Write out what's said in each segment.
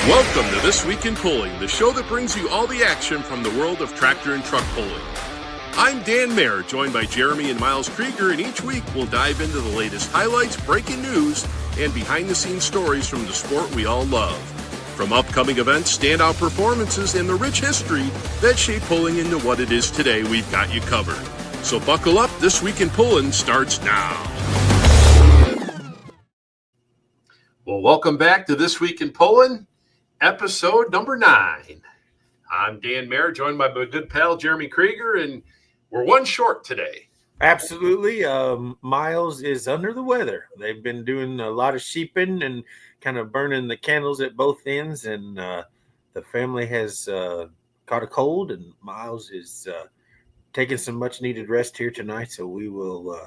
Welcome to This Week in Pulling, the show that brings you all the action from the world of tractor and truck pulling. I'm Dan Mayer, joined by Jeremy and Miles Krieger, and each week we'll dive into the latest highlights, breaking news, and behind-the-scenes stories from the sport we all love. From upcoming events, standout performances, and the rich history that shaped pulling into what it is today, we've got you covered. So buckle up, This Week in Pulling starts now. Well, welcome back to This Week in Pulling, episode number 9. I'm Dan Mayer, joined by my good pal Jeremy Krieger, and we're one short today. Absolutely. Miles is under the weather. They've been doing a lot of sheeping and kind of burning the candles at both ends, and the family has caught a cold, and Miles is taking some much needed rest here tonight. So we will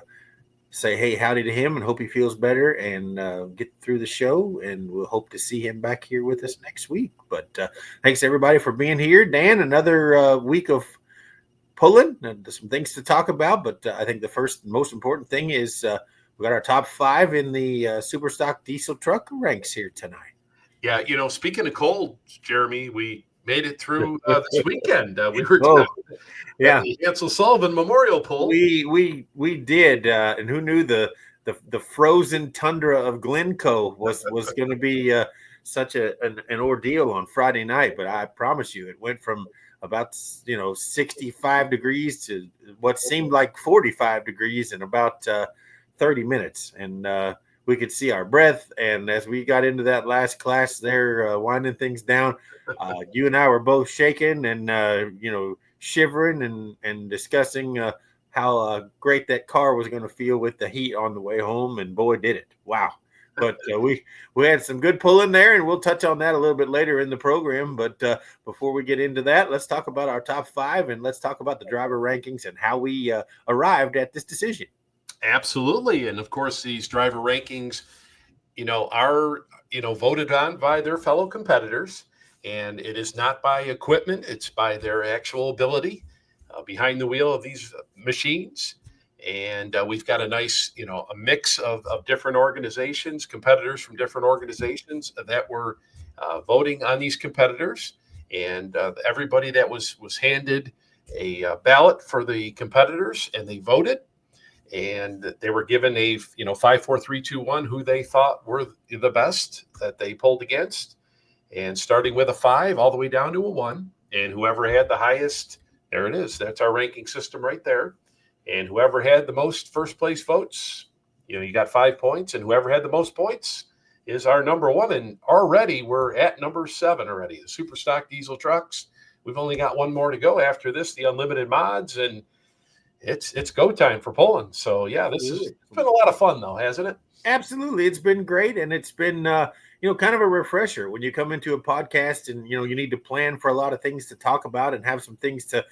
say hey howdy to him and hope he feels better and get through the show, and we'll hope to see him back here with us next week. But thanks everybody for being here. Dan, another week of pulling and some things to talk about, but I think the first most important thing is we got our top 5 in the Superstock diesel truck ranks here tonight. Yeah, speaking of cold, Jeremy, we made it through this weekend. We were at the Ansel Sullivan Memorial Pull. We did, and who knew the frozen tundra of Glencoe was going to be such an ordeal on Friday night. But I promise you, it went from about 65 degrees to what seemed like 45 degrees in about 30 minutes, and we could see our breath. And as we got into that last class there, winding things down, you and I were both shaking and shivering and discussing how great that car was going to feel with the heat on the way home, and boy did it. Wow. But we had some good pulling there, and we'll touch on that a little bit later in the program. But before we get into that, let's talk about our top 5, and let's talk about the driver rankings and how we arrived at this decision. Absolutely. And of course, these driver rankings, are, voted on by their fellow competitors, and it is not by equipment. It's by their actual ability behind the wheel of these machines. And we've got a nice, a mix of different organizations, competitors from different organizations that were voting on these competitors. And everybody that was handed a ballot for the competitors, and they voted. And they were given a 5, 4, 3, 2, 1 who they thought were the best that they pulled against, and starting with a 5 all the way down to a 1, and whoever had the highest, there it is. That's our ranking system right there. And whoever had the most first place votes, you got 5 points, and whoever had the most points is our number 1. And already we're at number 7 already, the Superstock diesel trucks. We've only got one more to go after this, the unlimited mods, and it's go time for pulling. So yeah, it's been a lot of fun though, hasn't it? Absolutely. It's been great. And it's been, kind of a refresher when you come into a podcast and, you need to plan for a lot of things to talk about and have some things to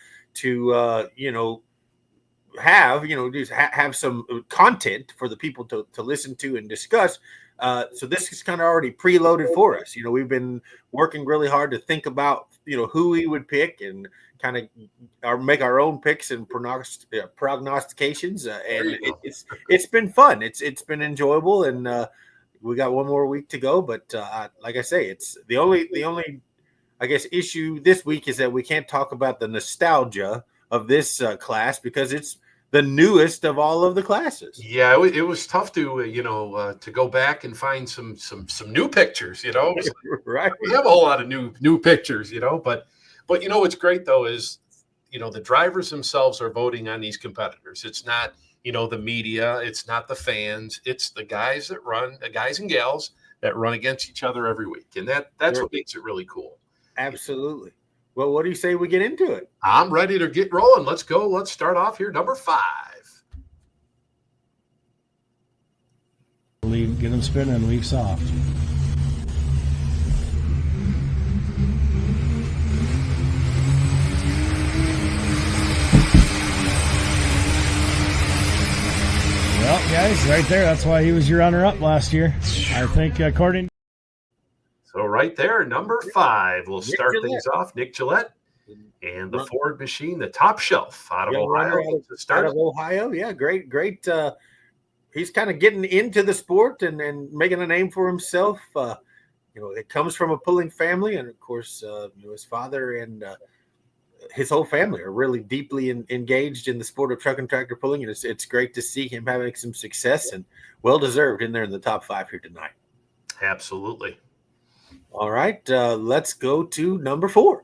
have some content for the people to listen to and discuss. So this is kind of already preloaded for us. We've been working really hard to think about, who we would pick and kind of make our own picks and prognostications. And it's been fun. It's been enjoyable, and we got one more week to go. But like I say, it's the only I guess issue this week is that we can't talk about the nostalgia of this class because it's the newest of all of the classes. Yeah, it was tough to to go back and find some new pictures. Right. We have a whole lot of new pictures. But what's great though is the drivers themselves are voting on these competitors. It's not the media, it's not the fans, it's the guys that run, the guys and gals that run against each other every week, and that's what makes it really cool. Absolutely. Well, what do you say we get into it? I'm ready to get rolling. Let's go. Let's start off here. Number 5. Get them spinning, leave soft. Well, guys, right there. That's why he was your runner-up last year. I think, according. So right there, number 5. We'll start things off. Nick Gillette and the Ford machine, the top shelf out of Ohio. Out of Ohio, yeah, great. He's kind of getting into the sport and making a name for himself. it comes from a pulling family, and of course, his father and his whole family are really deeply engaged in the sport of truck and tractor pulling, and it's great to see him having some success, and well deserved in there in the top 5 here tonight. Absolutely. All right, let's go to number 4.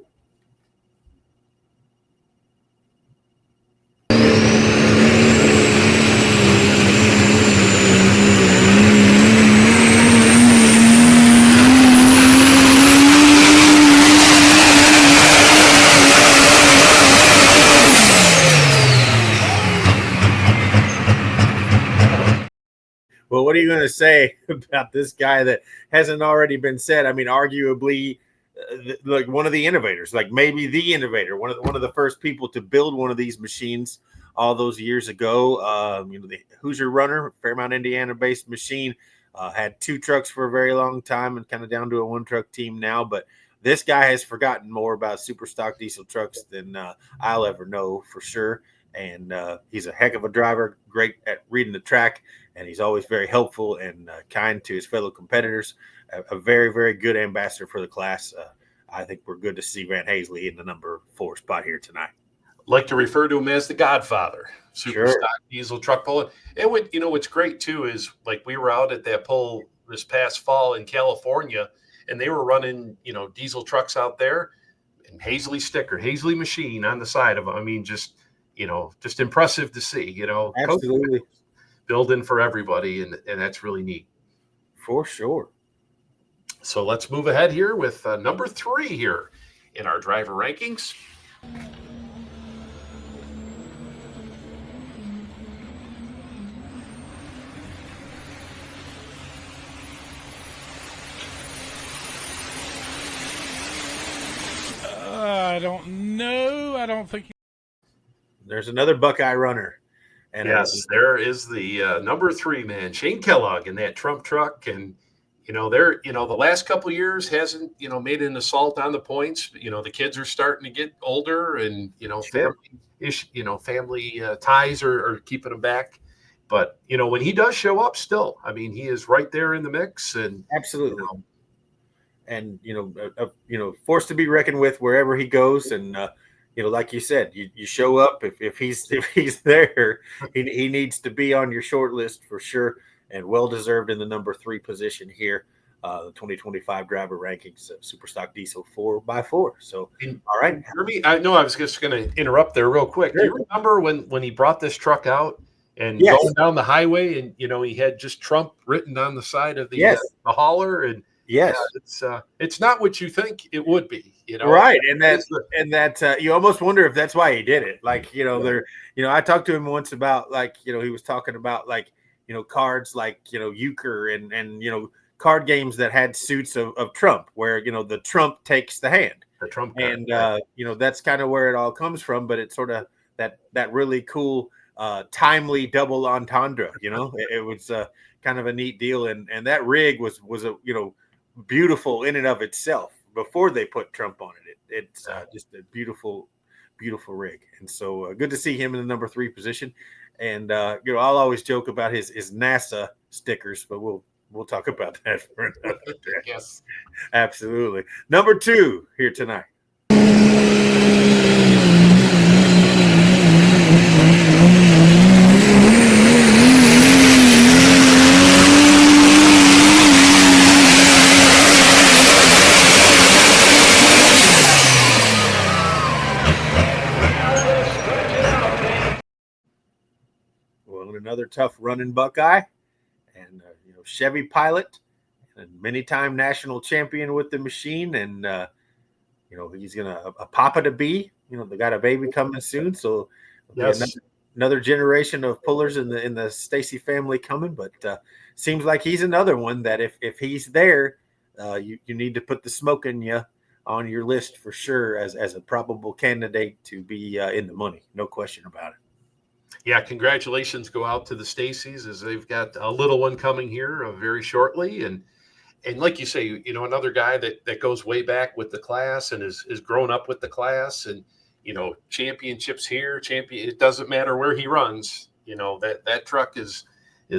Well, what are you going to say about this guy that hasn't already been said? I mean, arguably, like one of the innovators, like maybe the innovator, one of the first people to build one of these machines all those years ago. The Hoosier Runner, Fairmount, Indiana-based machine, had 2 trucks for a very long time and kind of down to a 1-truck team now. But this guy has forgotten more about super stock diesel trucks than I'll ever know for sure. And he's a heck of a driver, great at reading the track, and he's always very helpful and kind to his fellow competitors. A very, very good ambassador for the class. I think we're good to see Van Hazley in the number 4 spot here tonight. Like to refer to him as the Godfather, super Sure. stock diesel truck pulling. And what's great too is like we were out at that pull this past fall in California, and they were running diesel trucks out there, and Hazley machine on the side of them. I mean, just impressive to see. Absolutely. Building for everybody, and that's really neat. For sure. So let's move ahead here with number 3 here in our driver rankings. I don't know. I don't think. There's another Buckeye runner. And yes, there is the number 3 man, Shane Kellogg, in that Trump truck. And, the last couple of years hasn't, made an assault on the points. The kids are starting to get older, and, Sure. family ties are keeping them back. But, when he does show up still, I mean, he is right there in the mix. And absolutely. And, forced to be reckoned with wherever he goes. And, like you said, you show up if he's there, he needs to be on your short list for sure, and well deserved in the number 3 position here. The 2025 driver rankings, super stock diesel 4x4. So, all right, Kirby, I know I was just going to interrupt there real quick. Do you remember when he brought this truck out and going down the highway, and he had just Trump written on the side of the hauler, and yes, it's not what you think it would be, right? And that you almost wonder if that's why he did it. Like, I talked to him once about he was talking about cards like euchre and card games that had suits of Trump, where the Trump takes the hand. The Trump card, and right. That's kind of where it all comes from. But it's sort of that really cool timely double entendre. It was kind of a neat deal, and that rig was a beautiful in and of itself before they put Trump on it. It's just a beautiful rig, and so good to see him in the number 3 position. And I'll always joke about his NASA stickers, but we'll talk about that for another day. Yes, absolutely. Number 2 here tonight. Another tough running Buckeye, and Chevy pilot, and many-time national champion with the machine, and he's gonna a papa to be. They got a baby coming soon, so yes, another generation of pullers in the Stacy family coming. But seems like he's another one that if he's there, you need to put the smoke in you on your list for sure as a probable candidate to be in the money. No question about it. Yeah, congratulations go out to the Stacys, as they've got a little one coming here very shortly. And like you say, another guy that goes way back with the class and is grown up with the class, and, championships here, it doesn't matter where he runs, that truck is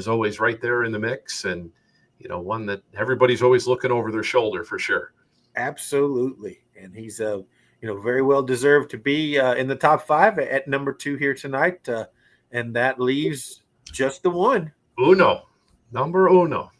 always right there in the mix. And, one that everybody's always looking over their shoulder for sure. Absolutely. And he's very well deserved to be in the top 5 at number 2 here tonight. And that leaves just the one. Uno, number uno.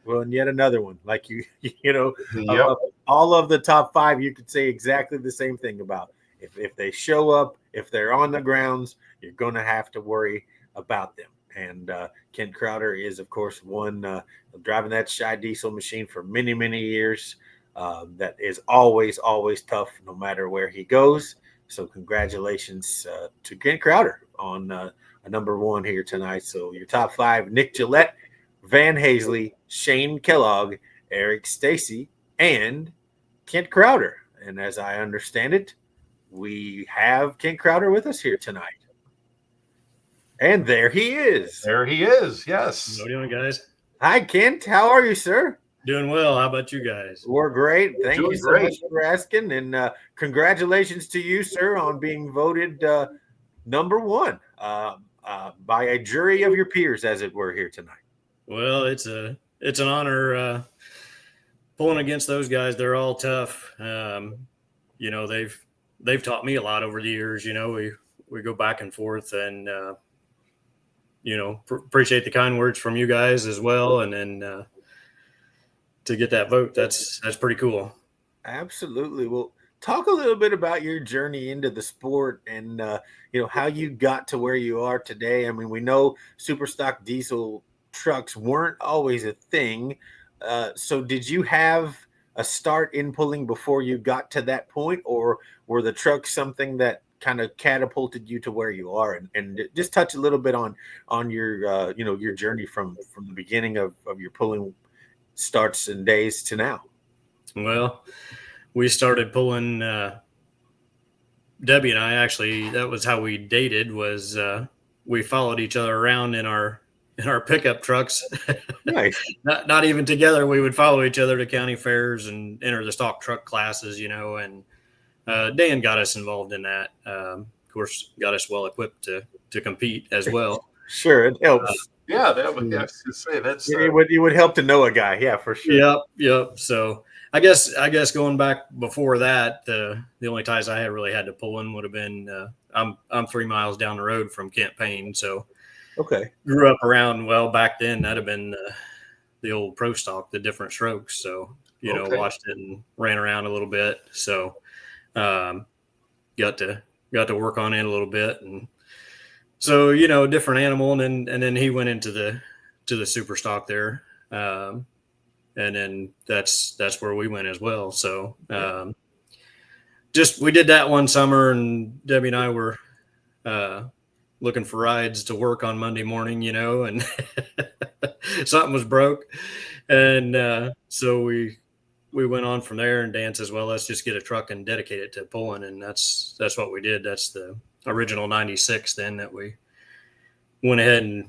Well, and yet another one. Like Yep. of all of the top 5, you could say exactly the same thing about. If they show up, if they're on the grounds, you're going to have to worry about them. And Kent Crowder is, of course, one driving that Shy Diesel machine for many, many years. That is always, always tough, no matter where he goes. So congratulations to Kent Crowder on a number 1 here tonight. So your top 5, Nick Gillette, Van Hazley, Shane Kellogg, Eric Stacy, and Kent Crowder. And as I understand it, we have Kent Crowder with us here tonight. And there he is. There he is. Yes. How are you doing, guys? Hi, Kent. How are you, sir? Doing well. How about you guys? We're great. Thank Doing you so great. much for asking. And congratulations to you, sir, on being voted number 1 by a jury of your peers, as it were, here tonight. Well, it's an honor pulling against those guys. They're all tough. They've taught me a lot over the years. We go back and forth, and appreciate the kind words from you guys as well. And then to get that vote, that's pretty cool. Absolutely. Well, talk a little bit about your journey into the sport and how you got to where you are today. I mean, we know super stock diesel trucks weren't always a thing. So did you have a start in pulling before you got to that point, or were the trucks something that kind of catapulted you to where you are? And just touch a little bit on your your journey from the beginning of your pulling starts and days to now. Well, we started pulling. Debbie and I, actually, that was how we dated. Was we followed each other around in our pickup trucks. Nice. not even together. We would follow each other to county fairs and enter the stock truck classes, and Dan got us involved in that. Of course, got us well equipped to compete as well. Sure, it helps. Yeah, that would I was gonna say that's It would help to know a guy, yeah, for sure. Yep. So I guess going back before that, the only ties I had really had to pull in would have been I'm 3 miles down the road from Kent Payne, so Okay. grew up around. Well, back then that'd have been the old pro stock, the different strokes. So Okay. watched it and ran around a little bit. So got to work on it a little bit, and so different animal, and then he went into the super stock there, and then that's where we went as well. So we did that one summer, and Debbie and I were looking for rides to work on Monday morning, and something was broke, and so we went on from there. And Dan says, well, let's just get a truck and dedicate it to pulling, and that's what we did. That's the original 96 then that we went ahead and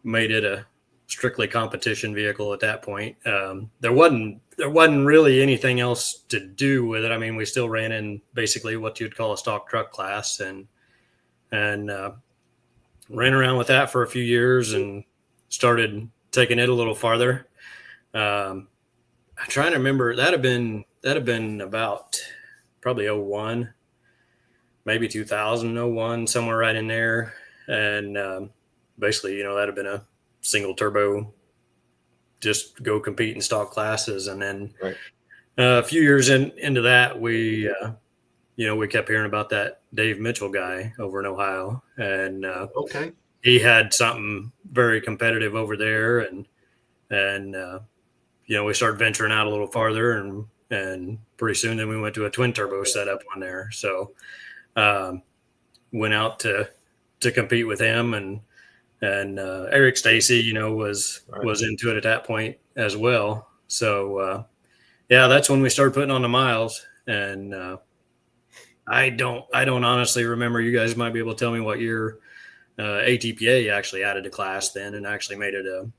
made it a strictly competition vehicle at that point. There wasn't really anything else to do with it. I mean, we still ran in basically what you'd call a stock truck class, and ran around with that for a few years and started taking it a little farther. I'm trying to remember, that'd have been about probably 01, maybe 2001, somewhere right in there. And basically, that'd have been a single turbo, just go compete in stock classes. And then Right. A few years into that, we kept hearing about that Dave Mitchell guy over in Ohio, and okay. he had something very competitive over there, and we started venturing out a little farther, and pretty soon then we went to a twin turbo setup on there. So went out to compete with him, and Eric Stacy, was into it at that point as well. So that's when we started putting on the miles, and I don't honestly remember. You guys might be able to tell me what year ATPA actually added a class then and actually made it a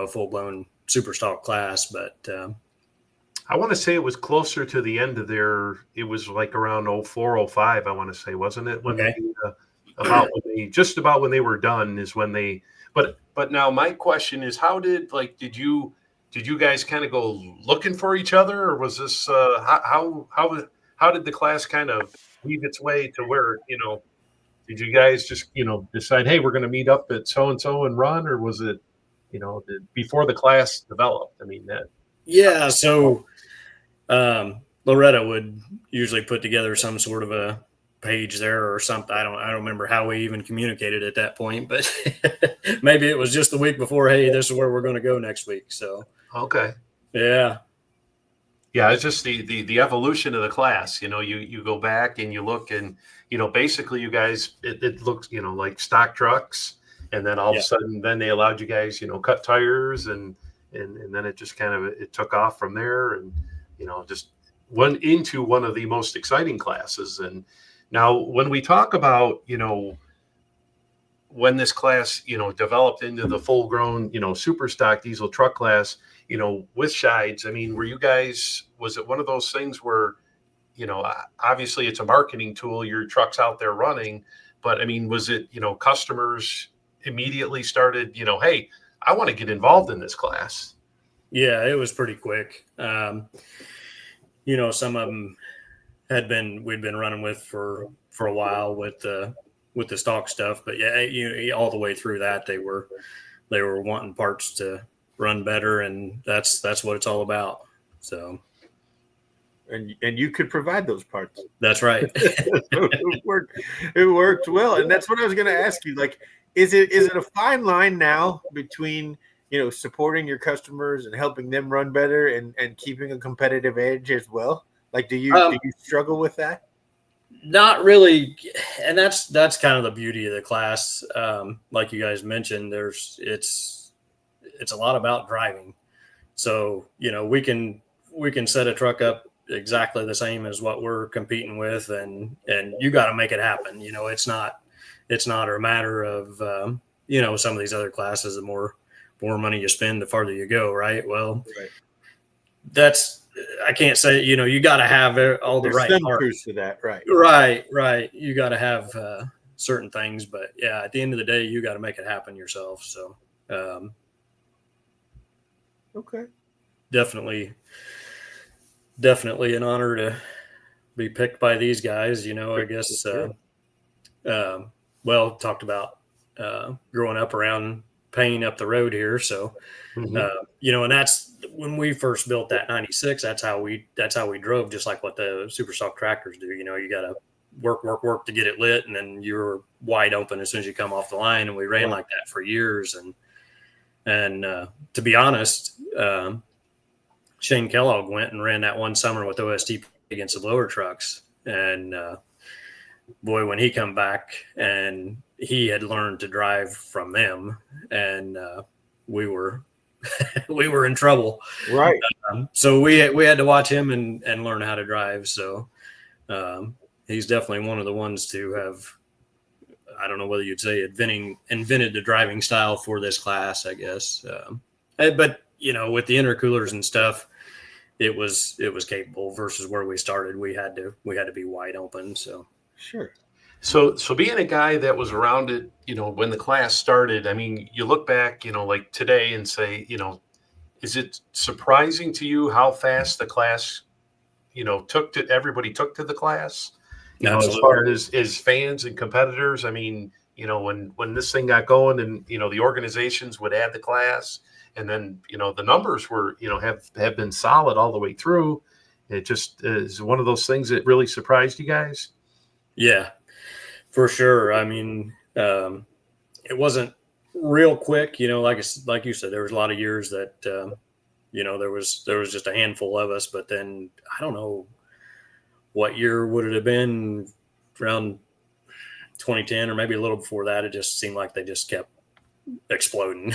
full blown super stock class. But I want to say it was closer to the end of it was like around 04, 05, I want to say, wasn't it? When Okay. just about when they were done is when they, but now my question is, did you guys kind of go looking for each other, or was this, how did the class kind of weave its way to where, did you guys just, decide, hey, we're going to meet up at so-and-so and run, or was it, before the class developed? I mean, yeah, so Loretta would usually put together some sort of a page there or something. I don't remember how we even communicated at that point, but maybe it was just the week before. Hey, this is where we're going to go next week. So okay. yeah, it's just the evolution of the class. You go back and you look, and basically you guys, it looks like stock trucks, and then all of a sudden then they allowed you guys cut tires, and then it just kind of it took off from there, and just went into one of the most exciting classes. And now when we talk about when this class developed into the full grown super stock diesel truck class, with Shides, I mean, was it one of those things where obviously it's a marketing tool, your truck's out there running, but I mean, was it customers immediately started hey, I want to get involved in this class? Yeah, it was pretty quick. Some of them we'd been running with for a while with the stock stuff, but yeah, all the way through that they were wanting parts to run better, and that's what it's all about. So, and you could provide those parts. That's right. It worked well, and that's what I was going to ask you. Like, is it a fine line now between supporting your customers and helping them run better and keeping a competitive edge as well? Like, do you struggle with that? Not really. And that's kind of the beauty of the class. Like you guys mentioned, it's a lot about driving. So, we can set a truck up exactly the same as what we're competing with, and you got to make it happen. It's not a matter of, some of these other classes, the more money you spend, the farther you go. Right. Well, I can't say, you got to have all the right parts to that. Right. Right. You got to have certain things, but yeah, at the end of the day, you got to make it happen yourself. So, okay. Definitely an honor to be picked by these guys. I guess, talked about growing up around Payne up the road here. So, and that's when we first built that 96, that's how we drove, just like what the super stock tractors do. You got to work to get it lit, and then you're wide open as soon as you come off the line. And we ran like that for years. And to be honest, Shane Kellogg went and ran that one summer with OST against the blower trucks. And boy, when he come back, and he had learned to drive from them, and we were in trouble. Right. So we had to watch him and learn how to drive. So he's definitely one of the ones to have, I don't know whether you'd say invented the driving style for this class, I guess. But with the intercoolers and stuff, it was capable versus where we started. We had to be wide open. So sure. So being a guy that was around it, when the class started, I mean, you look back, like today and say, is it surprising to you how fast the class, everybody took to the class? As far as fans and competitors, I mean, when this thing got going, and the organizations would add the class, and then the numbers were have been solid all the way through. It just is one of those things that really surprised you guys. Yeah, for sure. I mean, it wasn't real quick. Like you said, there was a lot of years that there was just a handful of us, but then I don't know what year would it have been, around 2010 or maybe a little before that. It just seemed like they just kept exploding.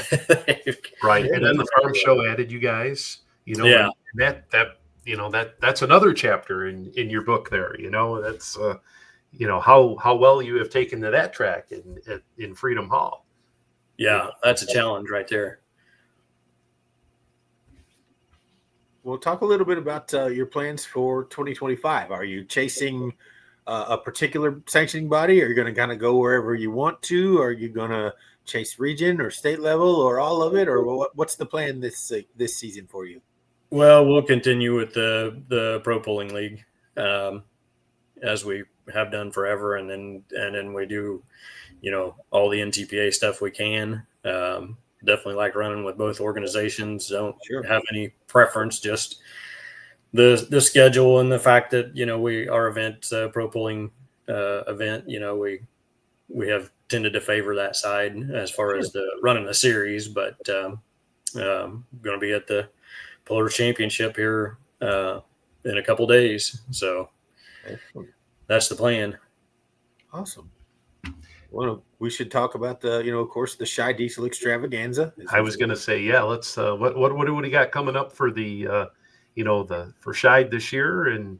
Right. And then the farm show added you guys, yeah. And that's another chapter in your book there, that's how well you have taken to that track in Freedom Hall. Yeah, that's a challenge right there. Well, talk a little bit about your plans for 2025. Are you chasing a particular sanctioning body? Are you going to kind of go wherever you want to? Are you going to chase region or state level or all of it? Or what's the plan this season for you? Well, we'll continue with the Pro Pulling League as we have done forever, and then we do, all the NTPA stuff we can. Definitely like running with both organizations. Don't have any preference, just the schedule and the fact that our event, Pro Pulling event, we have tended to favor that side as far as the running the series, but going to be at the Polar Championship here in a couple days, so that's the plan. Awesome. Well, we should talk about of course, the Shy Diesel Extravaganza. I was going to say, yeah, let's. What do we got coming up for the for Shy this year, and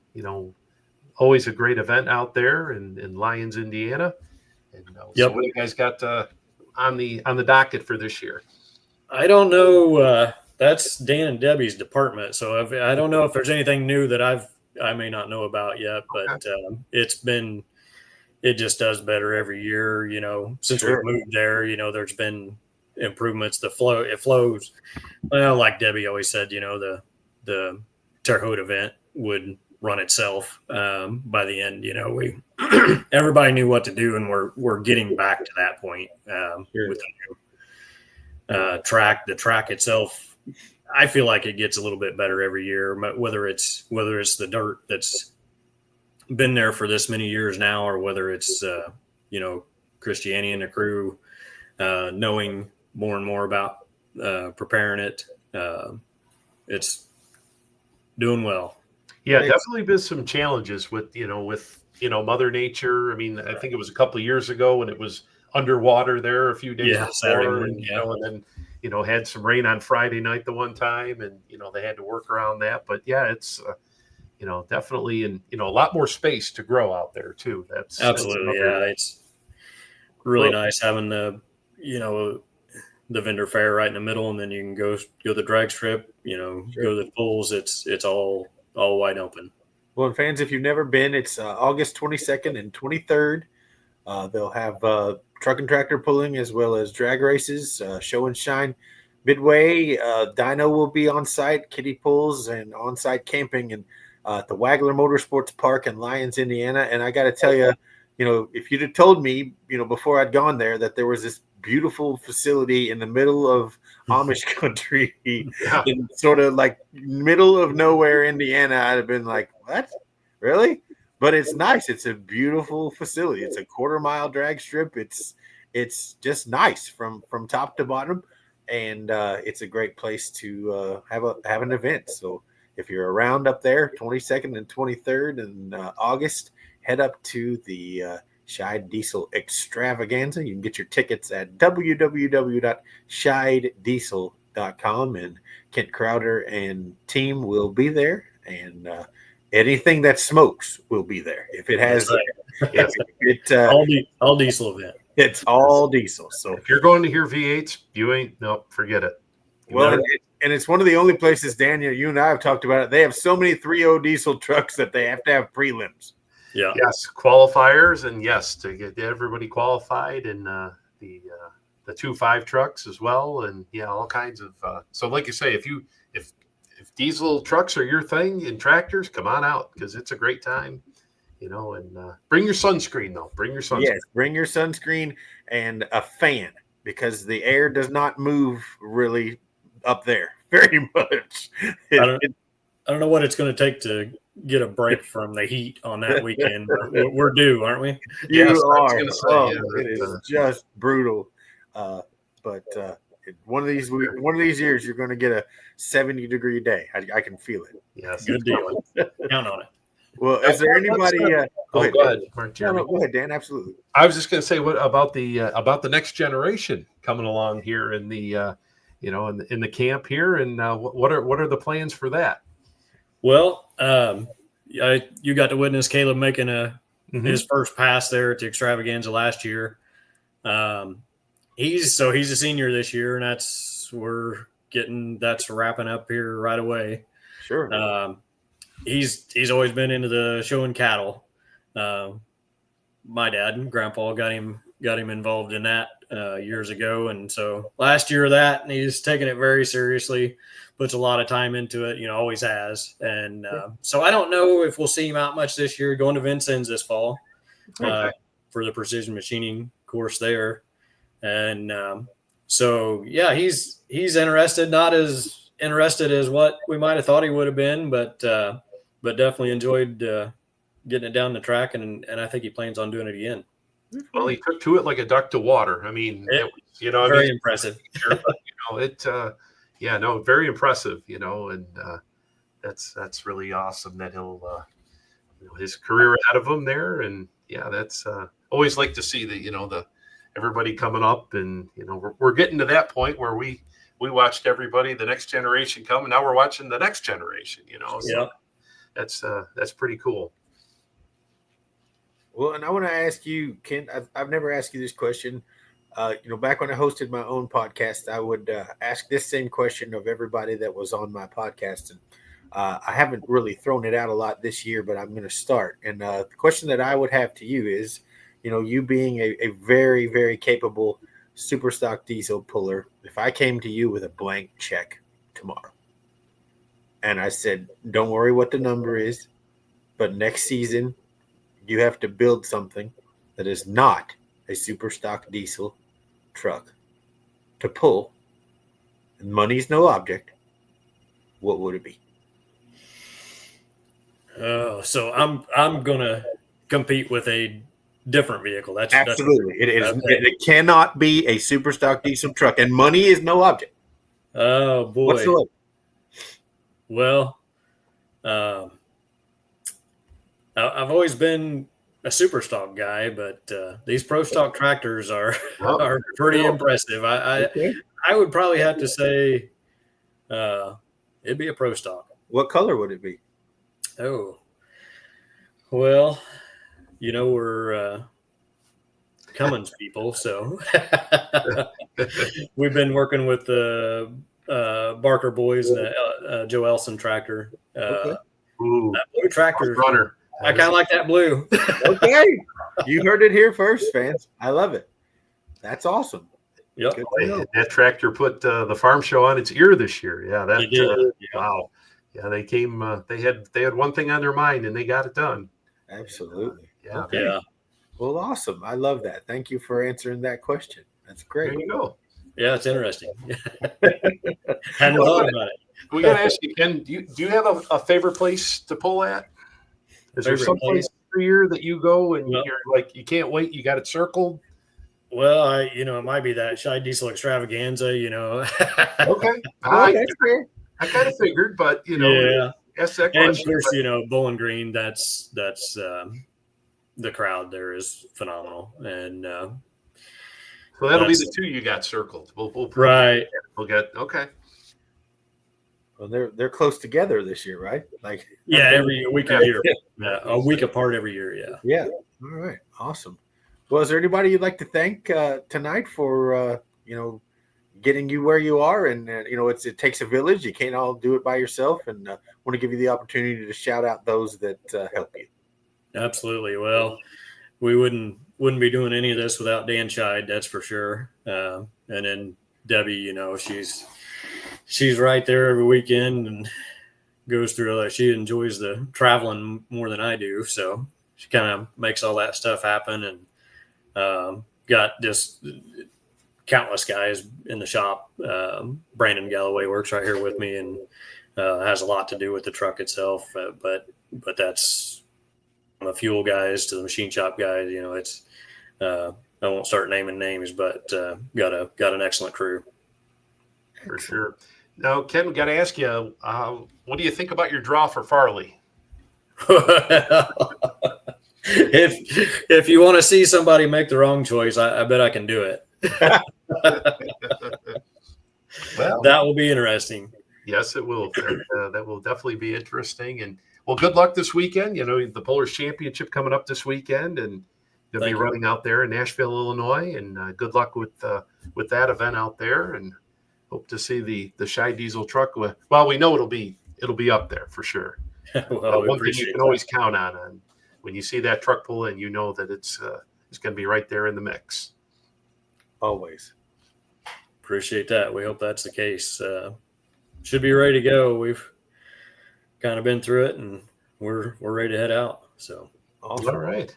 always a great event out there in Lyons, Indiana. And so what do you guys got on the docket for this year? I don't know. That's Dan and Debbie's department, so I don't know if there's anything new that I may not know about yet, but it just does better every year. Since we've moved there, there's been improvements. It flows. Well, like Debbie always said, the Terre Haute event would run itself by the end. We everybody knew what to do, and we're getting back to that point with the new track. The track itself, I feel like it gets a little bit better every year. Whether it's the dirt that's been there for this many years now, or whether it's Christiani and the crew knowing more and more about preparing it, it's doing well. Yeah, definitely been some challenges with Mother Nature. I mean, I think it was a couple of years ago when it was underwater there a few days before, and then had some rain on Friday night the one time, and they had to work around that. But yeah, it's definitely, and a lot more space to grow out there too. That's absolutely, it's really nice having the vendor fair right in the middle, and then you can go the drag strip, go to the pools. It's all wide open. Well, and fans, if you've never been, it's August 22nd and 23rd. They'll have truck and tractor pulling as well as drag races, show and shine. Midway, dyno will be on site, kiddie pools, and on site camping, and at the Wagler Motorsports Park in Lyons, Indiana. And I got to tell you, if you'd have told me, before I'd gone there, that there was this beautiful facility in the middle of Amish country, in sort of like middle of nowhere, Indiana, I'd have been like, what? Really? But it's nice. It's a beautiful facility. It's a 1/4-mile drag strip. It's just nice from top to bottom, and it's a great place to have an event. So if you're around up there, 22nd and 23rd in August, head up to the Shy Diesel Extravaganza. You can get your tickets at www.shieddiesel.com, and Kent Crowder and team will be there, and anything that smokes will be there. If it has, all diesel event. It's all diesel. So if you're going to hear V8s, forget it. Well, and it's one of the only places, Daniel, you and I have talked about it. They have so many 3.0 diesel trucks that they have to have prelims. Yeah. Yes, qualifiers, and yes, to get everybody qualified, and the 2.5 trucks as well, and all kinds of. So, like you say, if diesel trucks are your thing and tractors, come on out, because it's a great time. And bring your sunscreen though. Bring your sunscreen. Yes, bring your sunscreen and a fan, because the air does not move really up there very much. I don't know what it's going to take to get a break from the heat on that weekend. We're due, aren't we? Yes, are. It is just brutal. But one of these years, you're going to get a 70-degree day. I can feel it. Yes, good deal. Count on it. Well, is there anybody? Go ahead. Go ahead, Dan. Absolutely. I was just going to say, what about the next generation coming along here in the in the camp here, and what are the plans for that? Well, you got to witness Caleb making a his first pass there at the Extravaganza last year. He's a senior this year, and that's wrapping up here right away. Sure. He's always been into the showing cattle. My dad and grandpa got him involved in that years ago, and so last year of that, and he's taken it very seriously. Puts a lot of time into it, always has. And so I don't know if we'll see him out much this year. Going to Vincennes this fall for the precision machining course there, and so yeah, he's interested, not as interested as what we might have thought he would have been, but definitely enjoyed getting it down the track, and I think he plans on doing it again. Well, he took to it like a duck to water. I mean, very impressive. Very impressive. And that's really awesome that he'll, his career ahead of him there, and that's always like to see the everybody coming up, and we're getting to that point where we watched everybody, the next generation come, and now we're watching the next generation. So that's pretty cool. Well, and I want to ask you, Ken, I've never asked you this question. Back when I hosted my own podcast, I would ask this same question of everybody that was on my podcast. And I haven't really thrown it out a lot this year, but I'm going to start. And the question that I would have to you is, you being a very, very capable super stock diesel puller, if I came to you with a blank check tomorrow and I said, don't worry what the number is, but next season, you have to build something that is not a super stock diesel truck to pull, and money's no object, what would it be? Oh, so I'm gonna compete with a different vehicle. That's absolutely it cannot be a super stock diesel truck, and money is no object. Oh boy. Whatsoever. Well, I've always been a super stock guy, but these pro stock tractors are pretty impressive. I would probably have to say it'd be a pro stock. What color would it be? Oh, well, we're Cummins people, so we've been working with the Barker boys and Joe Elson tractor. Ooh, that blue tractor runner. I kind of like that blue. Okay. You heard it here first, fans. I love it. That's awesome. Yep. That tractor put the farm show on its ear this year. Yeah, that wow. Yeah, they came. They had one thing on their mind, and they got it done. Absolutely. Yeah. Okay. Yeah. Well, awesome. I love that. Thank you for answering that question. That's great. There you go. Yeah, it's interesting. Hadn't thought about it. We got to ask you, Ken. Do you have a favorite place to pull at? Is there some place every year that you go and you're like, you can't wait, you got it circled? Well, it might be that Shy Diesel Extravaganza, Okay. That's fair. I kind of figured, but ask that question. And of course, Bowling Green, that's the crowd there is phenomenal. And so that'll be the two you got circled. We'll right. We'll get okay. Well, they're close together this year, right? Like every week a year. Yeah, a week apart every year. Yeah. Yeah. All right. Awesome. Well, is there anybody you'd like to thank tonight for getting you where you are? And it takes a village. You can't all do it by yourself. And want to give you the opportunity to shout out those that help you. Absolutely. Well, we wouldn't be doing any of this without Dan Scheid, that's for sure. And then Debbie, she's right there every weekend and goes through she enjoys the traveling more than I do. So she kind of makes all that stuff happen, and got just countless guys in the shop. Brandon Galloway works right here with me and has a lot to do with the truck itself. But that's from the fuel guys to the machine shop guys. It's I won't start naming names, but got an excellent crew. For sure. Now, Ken, we got to ask you, what do you think about your draw for Farley? If you want to see somebody make the wrong choice, I bet I can do it. Well, that will be interesting. Yes, it will. That will definitely be interesting. And Well, good luck this weekend. The Pullers Championship coming up this weekend, and you'll be Thank you. running out there in Nashville, Illinois. And good luck with that event out there. And hope to see the Shy Diesel truck. Well, we know it'll be up there for sure. Well, we One thing you appreciate can always count on when you see that truck pull in, you know that it's going to be right there in the mix. Always. Appreciate that. We hope that's the case. Should be ready to go. We've kind of been through it, and we're ready to head out. So, All right.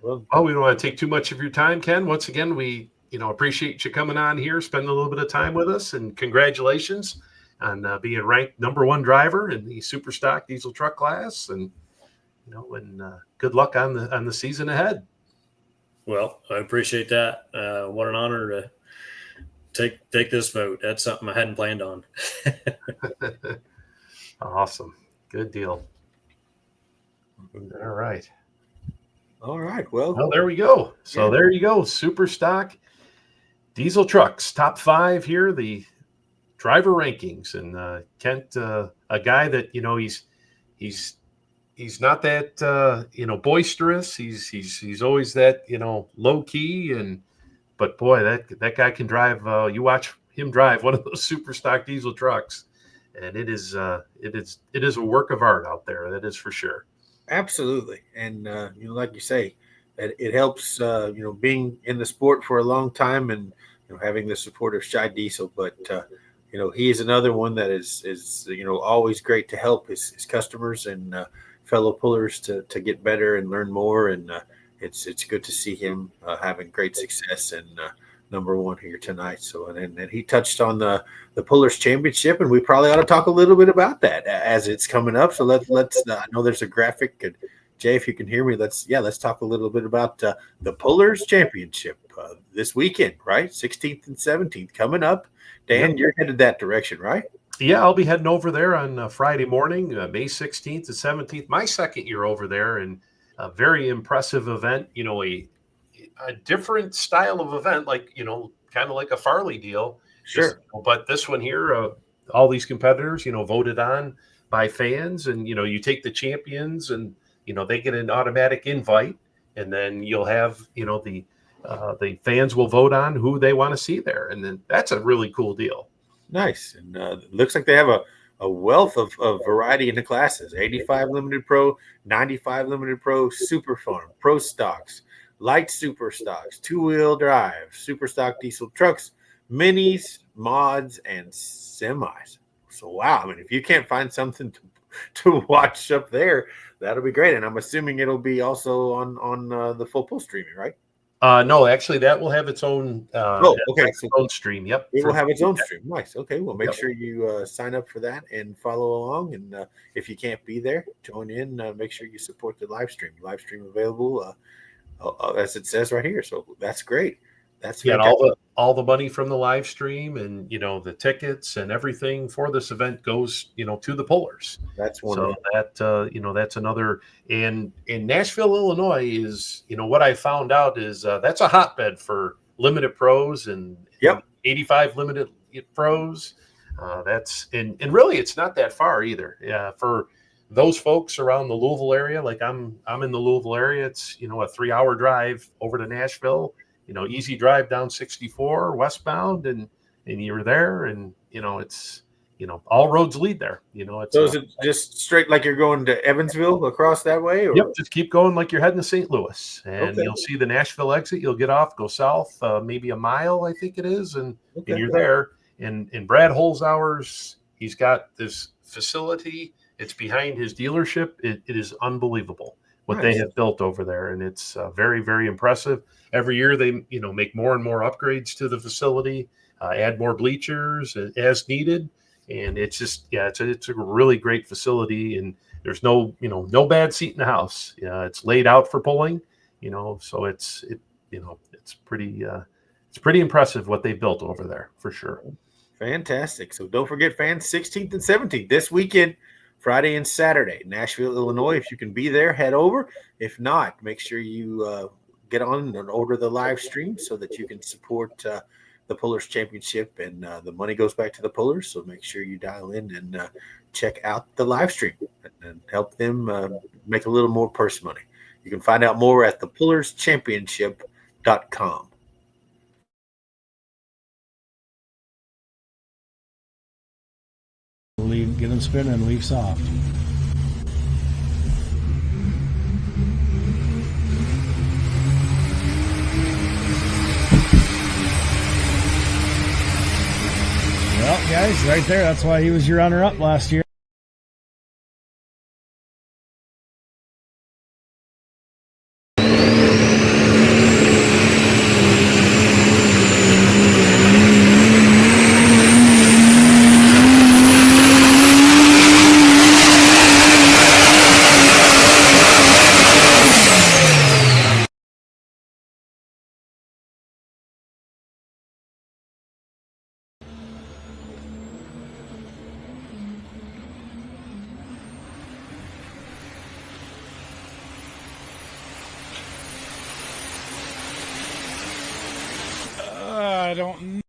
Well, We don't want to take too much of your time, Ken. Once again, we appreciate you coming on here, spending a little bit of time with us, and congratulations on being ranked #1 driver in the super stock diesel truck class. And good luck on the season ahead. well, I appreciate that. What an honor to take this vote. That's something I hadn't planned on. Awesome. Good deal. All right. all right. Well, There we go. So Yeah. there you go. Super stock diesel trucks, top 5 here, the driver rankings. And Kent, a guy that, he's not that, boisterous. He's always that, low key. But boy, that guy can drive. You watch him drive one of those super stock diesel trucks, and it is a work of art out there. That is for sure. absolutely. And, like you say, it helps, being in the sport for a long time and, having the support of Shy Diesel. But, he is another one that is always great to help his customers and fellow pullers to get better and learn more. And it's good to see him having great success and #1 here tonight. So, and he touched on the Pullers Championship, and we probably ought to talk a little bit about that as it's coming up. So let's I know there's a graphic, and Jay, if you can hear me, let's talk a little bit about the Pullers Championship this weekend, right? 16th and 17th coming up. Dan, Yep. You're headed that direction, right? Yeah, I'll be heading over there on Friday morning, May 16th to 17th. My second year over there, and a very impressive event. A different style of event, like kind of like a Farley deal. Sure. But this one here, all these competitors, voted on by fans, and you take the champions, and they get an automatic invite, and then you'll have the fans will vote on who they want to see there, and then that's a really cool deal. Nice. And it looks like they have a wealth of variety in the classes: 85 Limited Pro, 95 Limited Pro, Super Farm, Pro Stocks, Light Super Stocks, 2-wheel drive, Super Stock diesel trucks, minis, mods, and semis. So, wow. I mean, if you can't find something to watch up there, that'll be great. And I'm assuming it'll be also on the full pull streaming, right? No, actually, that will have its own. Okay. Its own stream. Yep, It will have its own stream. Nice. Okay. Well, make Yep. sure you sign up for that and follow along. And if you can't be there, join in. Make sure you support the live stream. Live stream available as it says right here. So that's great. That's Yeah, and fantastic. all the money from the live stream and the tickets and everything for this event goes to the pullers. That's So wonderful. that that's another. And in Nashville, Illinois is what I found out is that's a hotbed for limited pros and Yep. 85 limited pros. That's and really it's not that far either. Yeah, for those folks around the Louisville area, like I'm in the Louisville area. It's a 3-hour drive over to Nashville. Easy drive down 64 westbound, and you're there, and it's all roads lead there. It's So is it just straight like you're going to Evansville across that way? Or? yep, just keep going like you're heading to St. Louis, and Okay. you'll see the Nashville exit. You'll get off, go south, maybe a mile, I think it is, and Okay. you're there. And Brad Holzhauer's, he's got this facility. It's behind his dealership. It is unbelievable what they Nice. have built over there, and it's very, very impressive. Every year they make more and more upgrades to the facility, add more bleachers as needed, and it's just it's a really great facility, and there's no bad seat in the house. It's laid out for pulling, so it's pretty impressive what they built over there for sure. Fantastic. So don't forget, fans, 16th and 17th this weekend, Friday and Saturday, Nashville, Illinois. If you can be there, head over. If not, make sure you get on and order the live stream so that you can support the Pullers Championship, and the money goes back to the Pullers. So make sure you dial in and check out the live stream and help them make a little more purse money. You can find out more at thepullerschampionship.com. Get them spinning and leave soft. Well, guys, right there. That's why he was your runner-up last year. I don't know.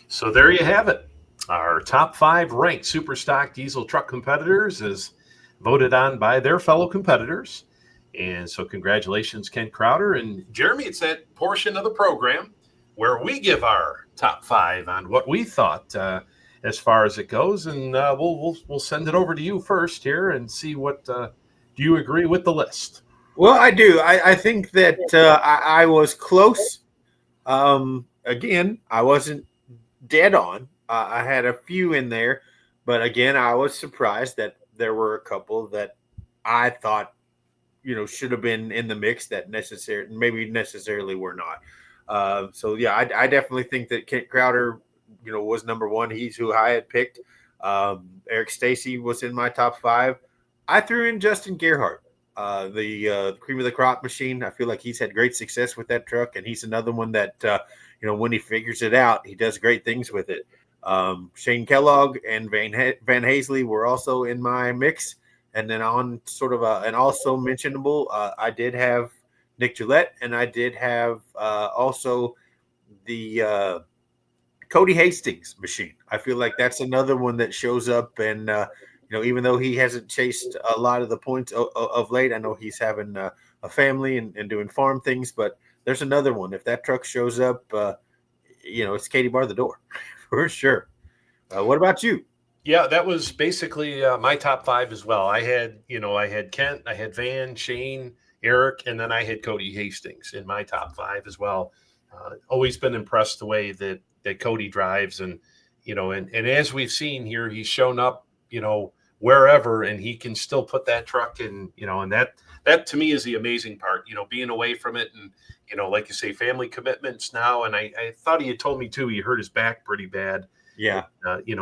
So there you have it. Our top 5 ranked super stock diesel truck competitors is voted on by their fellow competitors. And so congratulations, Ken Crowder. And Jeremy, it's that portion of the program where we give our top 5 on what we thought as far as it goes. And we'll send it over to you first here and see what do you agree with the list? Well, I do. I think that I was close. Again, I wasn't dead on. I had a few in there, but again, I was surprised that there were a couple that I thought, should have been in the mix that necessarily were not. So yeah, I definitely think that Kent Crowder, was number one. He's who I had picked. Eric Stacy was in my top 5. I threw in Justin Gerhardt, the cream of the crop machine. I feel like he's had great success with that truck, and he's another one that when he figures it out, he does great things with it. Shane Kellogg and Van Hazley were also in my mix. And then on sort of an also mentionable, I did have Nick Gillette, and I did have also the Cody Hastings machine. I feel like that's another one that shows up, and even though he hasn't chased a lot of the points of late, I know he's having a family and doing farm things, but there's another one. If that truck shows up, it's Katie bar the door for sure. What about you? Yeah, that was basically my top 5 as well. I had Kent, I had Van, Shane, Eric, and then I had Cody Hastings in my top 5 as well. Always been impressed the way that Cody drives, and and as we've seen here, he's shown up, wherever, and he can still put that truck in, and that to me is the amazing part, being away from it, and like you say, family commitments now. And I thought he had told me too, he hurt his back pretty bad. Yeah.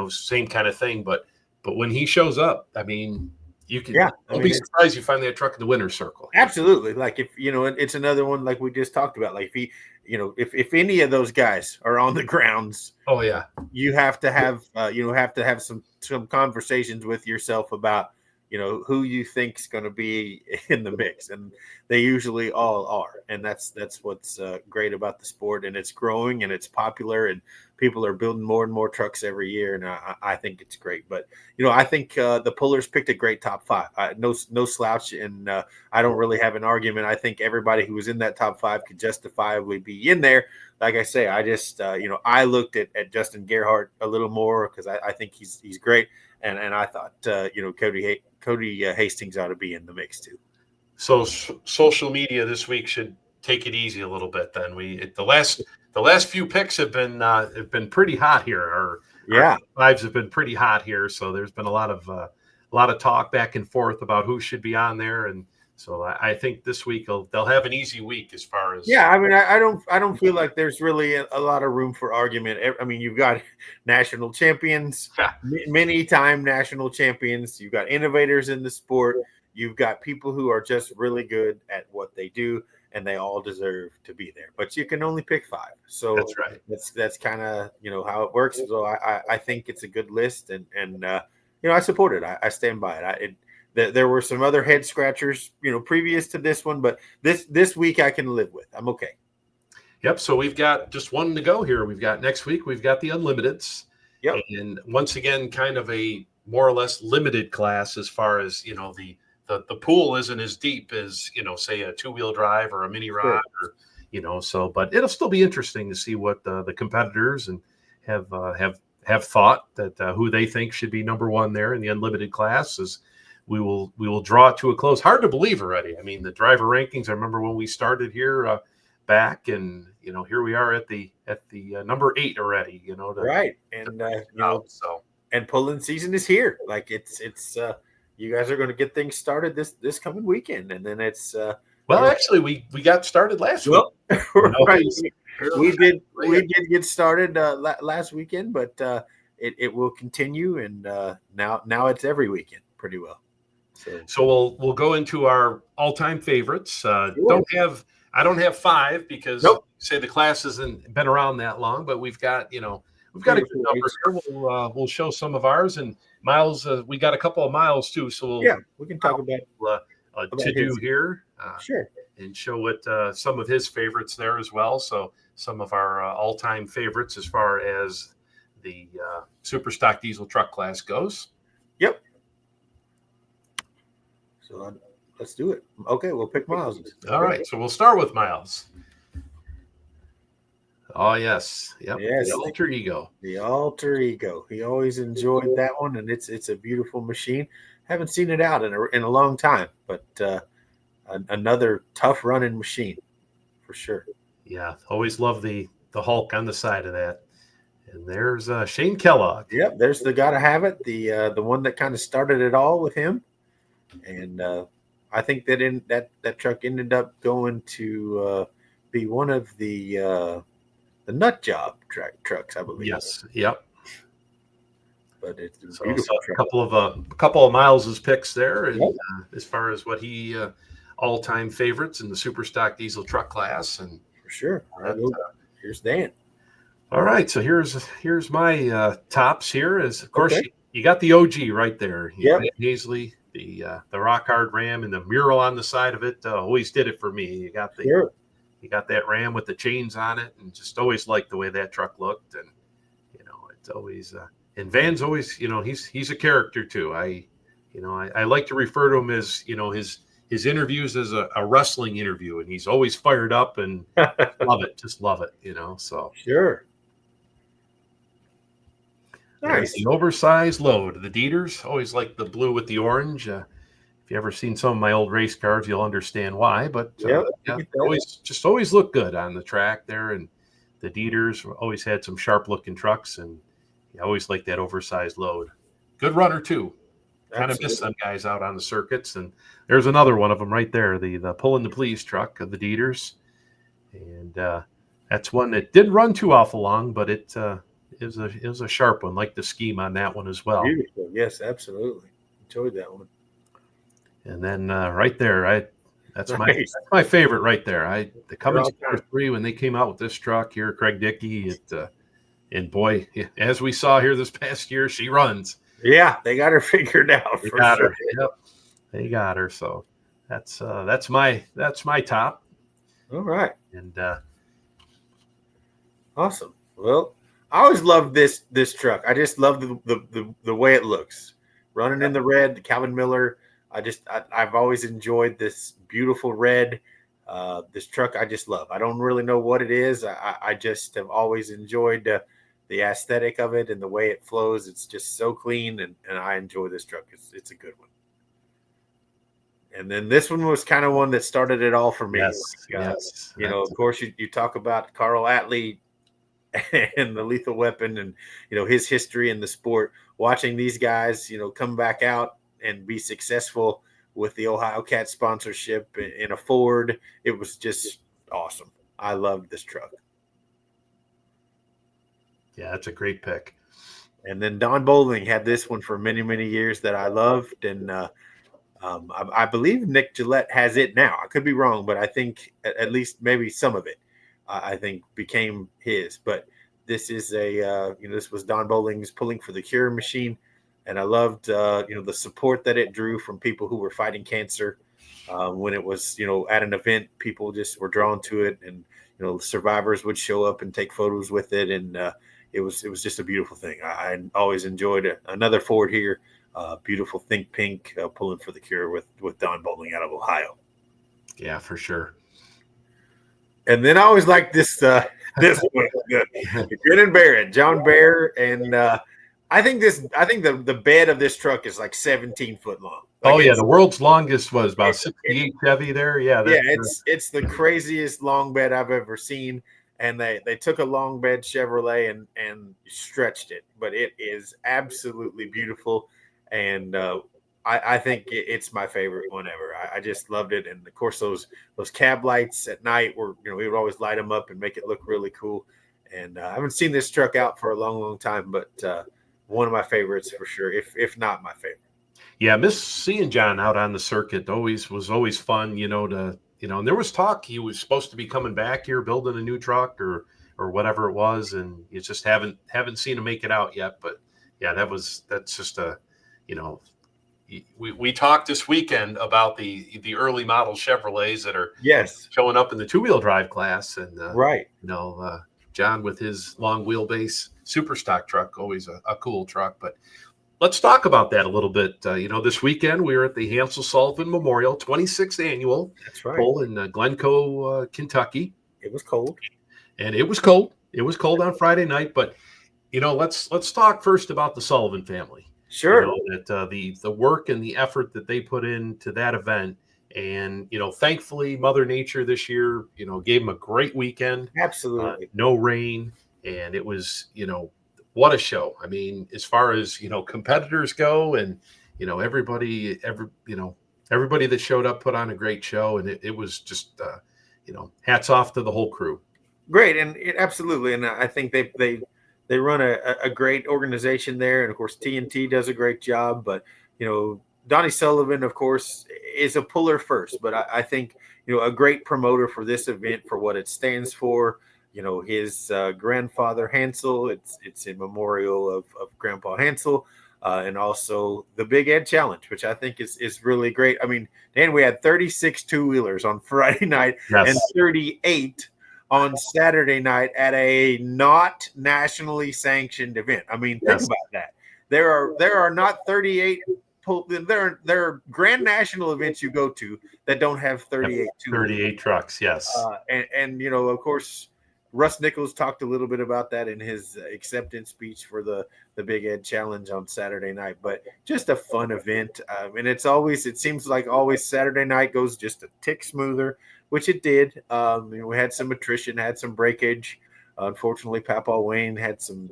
Same kind of thing. But when he shows up, I mean, you can, don't be surprised you find that truck in the winner's circle. Absolutely. Like if, it's another one like we just talked about. Like if he, if any of those guys are on the grounds, oh yeah, you have to have, some conversations with yourself about, who you think is going to be in the mix, and they usually all are. And that's what's great about the sport, and it's growing and it's popular, and people are building more and more trucks every year. And I think it's great. But, I think the Pullers picked a great top 5. No slouch. And I don't really have an argument. I think everybody who was in that top 5 could justifiably be in there. Like I say, I just, I looked at Justin Gerhardt a little more because I think he's great. And I thought, Cody Hastings ought to be in the mix too. So social media this week should take it easy a little bit. Then the last few picks have been pretty hot here. Our lives have been pretty hot here, so there's been a lot of talk back and forth about who should be on there, and so I think this week they'll have an easy week as far as I mean, I don't feel like there's really a lot of room for argument. I mean, you've got national champions, many time national champions. You've got innovators in the sport. You've got people who are just really good at what they do, and they all deserve to be there. But you can only pick 5. So that's right. That's kind of how it works. So I think it's a good list, and I support it. I stand by it. There were some other head scratchers, previous to this one, but this week I can live with. I'm okay. Yep. So we've got just one to go here. We've got next week. We've got the Unlimiteds. Yep. And once again, kind of a more or less limited class as far as the pool isn't as deep as say a 2-wheel drive or a mini rod, or So, but it'll still be interesting to see what the competitors and have thought that who they think should be number one there in the unlimited class. Is we will draw it to a close. Hard to believe already. I mean, the driver rankings, I remember when we started here back, and here we are at the number 8 already, right. And and pulling season is here. Like it's you guys are going to get things started this coming weekend, and then it's actually we got started last week. Right. We did get started last weekend, but it will continue, and now it's every weekend pretty well. So we'll go into our all-time favorites. Sure. I don't have 5 because say the class hasn't been around that long, but we've got a good number here. We'll show some of ours, and Miles. We got a couple of Miles too, so we can talk about to do here. Sure, and show what some of his favorites there as well. So some of our all-time favorites as far as the super stock diesel truck class goes. Yep. So let's do it. Okay, we'll pick Miles. All right, so we'll start with Miles. Oh, yes. Yep. Yes. The alter ego. The alter ego. He always enjoyed that one, and it's a beautiful machine. Haven't seen it out in a long time, but another tough running machine for sure. Yeah, always love the Hulk on the side of that. And there's Shane Kellogg. Yep, there's the gotta have it. The one that kind of started it all with him, and I think that that truck ended up going to be one of the nut job trucks, I believe. Yes. Yep. But it's so a couple of Miles's picks there, and as far as what he all-time favorites in the super stock diesel truck class, and for sure. Here's Dan. All right, so here's my tops here. Is of course you got the OG right there. Yep. Hazley, the rock hard Ram, and the mural on the side of it always did it for me. You got that Ram with the chains on it, and just always liked the way that truck looked. And it's always and Van's always he's a character too. I like to refer to him as his interviews as a wrestling interview, and he's always fired up and just love it. So sure. Nice. The oversized load. The Dieters, always like the blue with the orange. If you ever seen some of my old race cars, you'll understand why. But always look good on the track there. And the Dieters always had some sharp looking trucks, and you always like that oversized load. Good runner too. Kind of miss some guys out on the circuits. And there's another one of them right there, the Pulling the Please truck of the Dieters. And that's one that didn't run too awful long, but it was a sharp one, like the scheme on that one as well. Beautiful. Yes, absolutely. Enjoyed that one. And then right there, that's my favorite right there. The Cummins 3, when they came out with this truck here, Craig Dickey, and boy, as we saw here this past year, she runs. Yeah, they got her figured out. They got her. Yep, they got her. So that's my top. All right. And awesome. Well, I always loved this truck. I just love the way it looks. Running in the red, the Calvin Miller. I've always enjoyed this beautiful red. This truck I just love. I don't really know what it is. I just have always enjoyed the aesthetic of it and the way it flows. It's just so clean, and I enjoy this truck. It's a good one. And then this one was kind of one that started it all for me. Yes. You know, of course, you talk about Carl Atlee and the Lethal Weapon and, you know, his history in the sport. Watching these guys, you know, come back out and be successful with the Ohio Cat sponsorship in a Ford, it was just awesome. I loved this truck. Yeah, that's a great pick. And then Don Bowling had this one for many, many years that I loved. And I believe Nick Gillette has it now. I could be wrong, but I think at least maybe some of it, I think, became his. But this is this was Don Bowling's Pulling for the Cure machine. And I loved, the support that it drew from people who were fighting cancer. When it was, at an event, people just were drawn to it, and survivors would show up and take photos with it, and it was just a beautiful thing. I always enjoyed it. Another Ford here, beautiful Think Pink, Pulling for the Cure with Don Bowling out of Ohio. Yeah, for sure. And then I always like this one. Good. Grin and Bear It, John Bear, and I think the bed of this truck is like 17 foot long. Like the world's longest was about 68 Chevy there. Yeah, it's the craziest long bed I've ever seen. And they took a long bed Chevrolet and stretched it, but it is absolutely beautiful. And I think it's my favorite one ever. I just loved it. And of course, those cab lights at night were, we would always light them up and make it look really cool. And I haven't seen this truck out for a long, long time, but one of my favorites for sure, if not my favorite. Yeah, miss seeing John out on the circuit. Was always fun, and there was talk he was supposed to be coming back here, building a new truck or whatever it was, and you just haven't seen him make it out yet. But yeah, that's just we talked this weekend about the early model Chevrolets that are showing up in the 2-wheel drive class, and right, John with his long wheelbase super stock truck, always a cool truck. But let's talk about that a little bit. This weekend we were at the Hansel Sullivan Memorial 26th annual. That's right. Bowl in Glencoe, Kentucky. It was cold. And it was cold. It was cold on Friday night. But let's talk first about the Sullivan family. Sure. That the work and the effort that they put into that event. And, thankfully, Mother Nature this year, gave them a great weekend. Absolutely. No rain. And it was, what a show. I mean, as far as, competitors go, and, everybody that showed up put on a great show. And it was just, hats off to the whole crew. Great. And absolutely. And I think they run a great organization there. And of course, TNT does a great job, but, Donnie Sullivan, of course, is a puller first, but I think, a great promoter for this event for what it stands for. His grandfather Hansel, it's in memorial of Grandpa Hansel, and also the Big Ed Challenge, which I think is really great. I mean, Dan, we had 36 two-wheelers on Friday night and 38 on Saturday night at a not nationally sanctioned event. I mean, think about that. There are not 38. There are grand national events you go to that don't have 38 trucks. Yes. And of course, Russ Nichols talked a little bit about that in his acceptance speech for the Big Ed Challenge on Saturday night, but just a fun event. And it seems like always Saturday night goes just a tick smoother, which it did. We had some attrition, had some breakage. Unfortunately, Papa Wayne had some,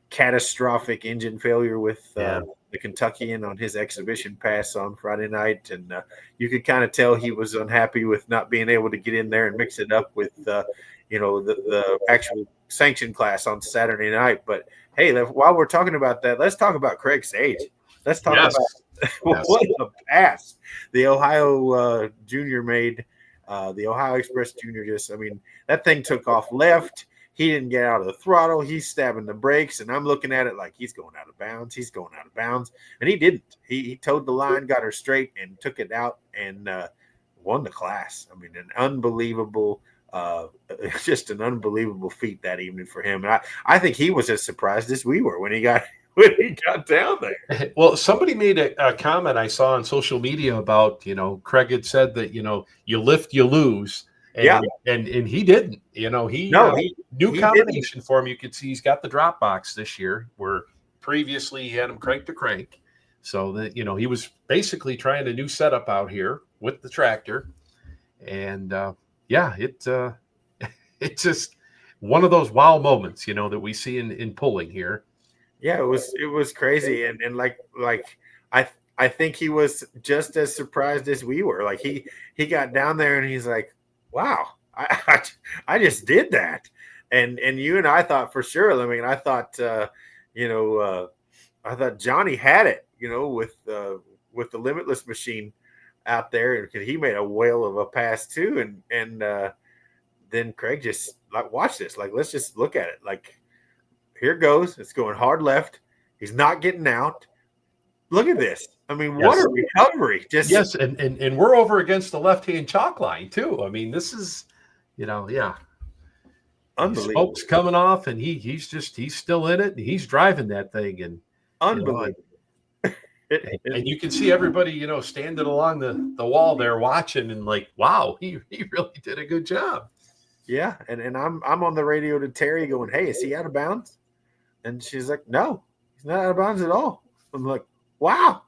catastrophic engine failure with the Kentuckian on his exhibition pass on Friday night. And you could kind of tell he was unhappy with not being able to get in there and mix it up with, the actual sanction class on Saturday night. But hey, while we're talking about that, let's talk about Craig Sage. Let's talk about what a pass the Ohio Junior made. The Ohio Express Junior that thing took off left. He didn't get out of the throttle. He's stabbing the brakes, and I'm looking at it like he's going out of bounds. He's going out of bounds, and he didn't. He towed the line, got her straight, and took it out and won the class. I mean, just an unbelievable feat that evening for him. And I think he was as surprised as we were when he got down there. Well, somebody made a comment I saw on social media about, Craig had said that, you lift, you lose. And he didn't, new combination for him. You could see he's got the drop box this year, where previously he had him crank to crank. So that, he was basically trying a new setup out here with the tractor. And yeah, it's just one of those wow moments, that we see in pulling here. Yeah, it was crazy, and like I think he was just as surprised as we were. Like he got down there and he's like, "Wow, I just did that," and you and I thought for sure. I mean, I thought I thought Johnny had it, with the Limitless machine out there, and he made a whale of a pass too, and then Craig just like, watch this, like, let's just look at it, like, here goes, it's going hard left, he's not getting out. Look at this. I mean, Yes. what a recovery. Just Yes, and we're over against the left-hand chalk line too. I mean, this is, yeah. unbelievable. Smoke's coming off, and he's still in it, and he's driving that thing, and Unbelievable. and you can see everybody, standing along the wall there watching, and like, wow, he really did a good job. Yeah, and I'm on the radio to Terry going, "Hey, is he out of bounds?" And she's like, "No, he's not out of bounds at all." I'm like, "Wow,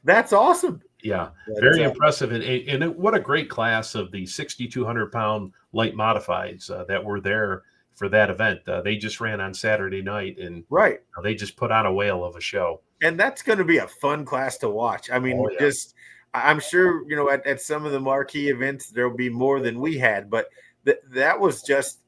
that's awesome." Yeah, But, very impressive, and what a great class of the 6,200-pound light modifieds that were there for that event. They just ran on Saturday night, and right. they just put on a whale of a show. And that's going to be a fun class to watch. I mean, Oh, yeah. I'm sure, at some of the marquee events, there'll be more than we had, but that was just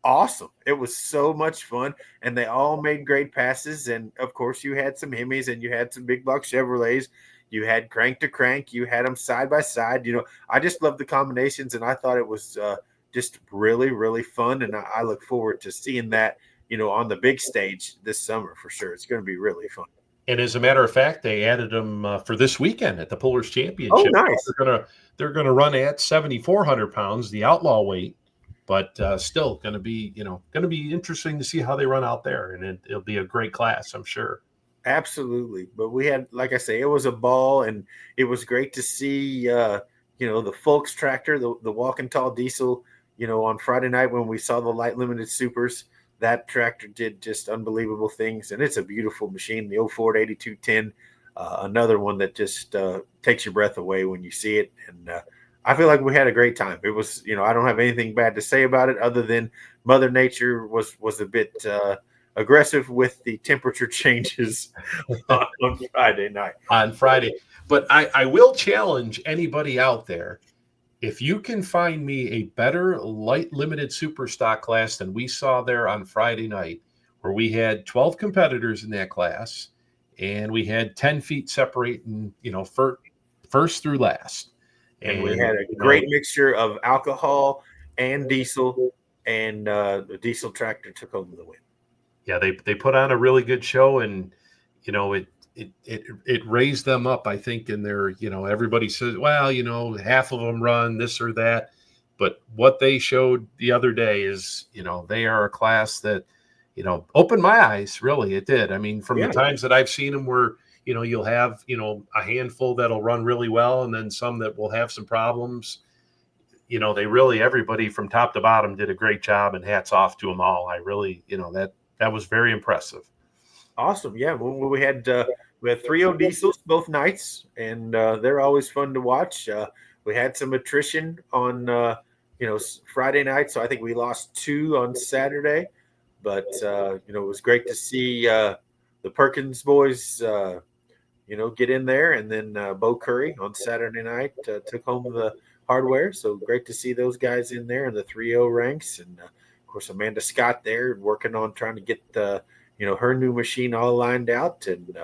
awesome. It was so much fun, and they all made great passes. And of course, you had some Hemis and you had some big block Chevrolets. You had crank to crank. You had them side by side. I just love the combinations, and I thought it was just really, really fun. And I look forward to seeing that, on the big stage this summer for sure. It's going to be really fun. And as a matter of fact, they added them for this weekend at the Pullers Championship. Oh, nice. They're gonna run at 7,400 pounds, the outlaw weight, but still gonna be interesting to see how they run out there, and it'll be a great class, I'm sure. Absolutely. But we had, like I say, it was a ball, and it was great to see, the Folks tractor, the Walking Tall diesel, on Friday night when we saw the Light Limited Supers. That tractor did just unbelievable things, and it's a beautiful machine. The old Ford 8210, another one that just takes your breath away when you see it. And I feel like we had a great time. It was, I don't have anything bad to say about it other than Mother Nature was a bit aggressive with the temperature changes on Friday night. On Friday. But I will challenge anybody out there. If you can find me a better light limited super stock class than we saw there on Friday night, where we had 12 competitors in that class, and we had 10 feet separating, first through last. And we had a great mixture of alcohol and diesel, and the diesel tractor took home the win. Yeah, they put on a really good show, and it raised them up, I think, in their, everybody says, well, half of them run this or that. But what they showed the other day is, they are a class that, opened my eyes, really. It did. I mean, from the times that I've seen them where, you'll have, a handful that'll run really well, and then some that will have some problems. They really, everybody from top to bottom did a great job, and hats off to them all. I really, that was very impressive. Awesome. Yeah. We had 3.0 diesels both nights, and they're always fun to watch. We had some attrition on, Friday night. So I think we lost 2 on Saturday, but, it was great to see the Perkins boys, get in there. And then Bo Curry on Saturday night took home the hardware. So great to see those guys in there in the 3.0 ranks. And of course, Amanda Scott there working on trying to get her new machine all lined out. And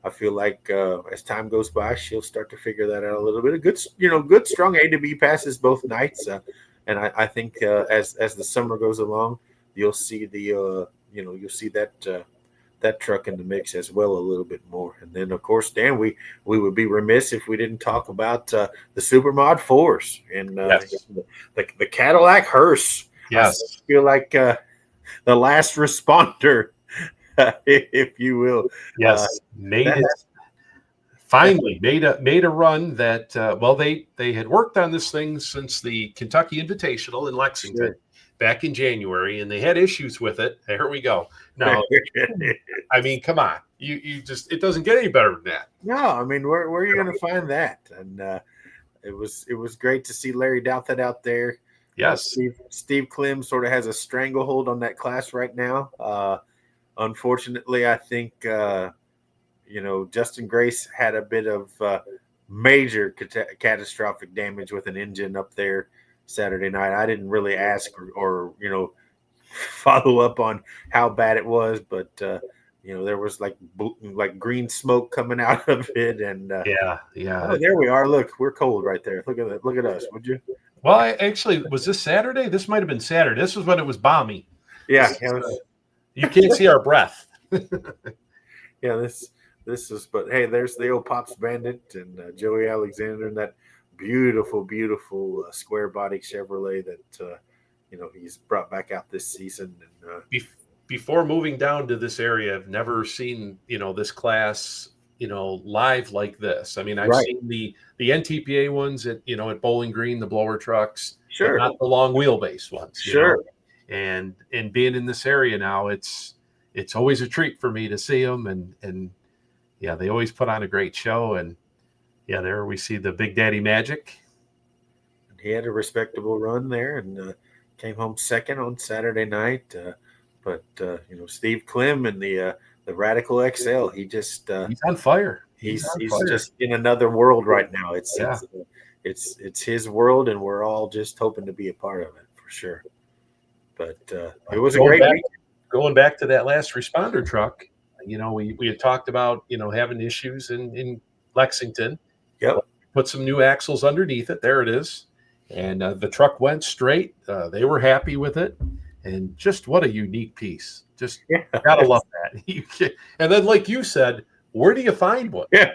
I feel like as time goes by, she'll start to figure that out a little bit. A good strong A to B passes both nights. And I think as the summer goes along, you'll see you'll see that truck in the mix as well a little bit more. And then, of course, Dan, we would be remiss if we didn't talk about the Supermod 4s and the Cadillac hearse. Yes. I feel like the last responder, if you will. Yes, finally made a run that they had worked on this thing since the Kentucky Invitational in Lexington. Sure. back in January, and they had issues with it. Here we go. Now, I mean, come on, you just it doesn't get any better than that. No, I mean, where are you going to find that? And it was great to see Larry Douthit out there. Yes, Steve Klim sort of has a stranglehold on that class right now. Unfortunately, I think Justin Grace had a bit of major catastrophic damage with an engine up there Saturday night. I didn't really ask or follow up on how bad it was, but there was like green smoke coming out of it, and yeah. Oh, there we are. Look, we're cold right there. Look at that. Look at us. Would you? Well, was this Saturday? This might have been Saturday. This was when it was balmy. Yeah. You can't see our breath. Yeah, this is. But hey, there's the old Pops Bandit and Joey Alexander and that beautiful square body Chevrolet that he's brought back out this season. And before moving down to this area, I've never seen this class live like this. I mean, I've seen the NTPA ones at Bowling Green, the blower trucks, sure, not the long wheelbase ones. Sure. And being in this area now, it's always a treat for me to see them, and yeah, they always put on a great show. And yeah, there we see the Big Daddy Magic. He had a respectable run there and came home second on Saturday night. But Steve Klim and the Radical XL, he's on fire. He's just in another world right now. It's his world, and we're all just hoping to be a part of it for sure. But it was a great week. Going back to that last responder truck, we had talked about having issues in Lexington. Yep. Put some new axles underneath it. There it is. And the truck went straight. They were happy with it. And just what a unique piece. Just gotta love that. And then, like you said, where do you find one? Yeah,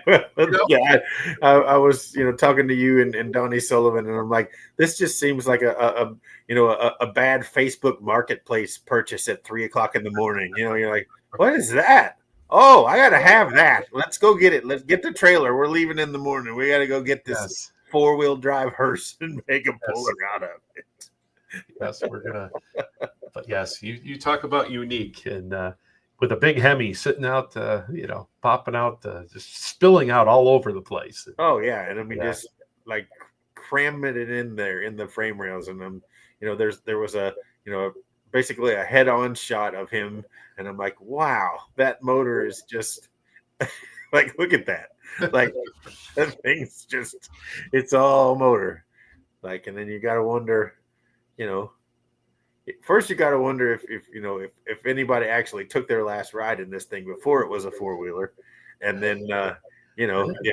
I was talking to you and Donnie Sullivan, and I'm like, this just seems like a bad Facebook Marketplace purchase at 3:00 in the morning. You're like, what is that? Oh, I gotta have that. Let's go get it. Let's get the trailer. We're leaving in the morning. We gotta go get this 4-wheel drive hearse and make a puller out of it. Yes, we're gonna. But yes, you talk about unique, and with a big Hemi sitting out, popping out, just spilling out all over the place. Oh yeah, and I mean just like cramming it in there in the frame rails, and there was basically a head-on shot of him, and I'm like, wow, that motor is just like, look at that, like that thing's just, it's all motor, like, and then you got to wonder, first you got to wonder if anybody actually took their last ride in this thing before it was a 4-wheeler, and then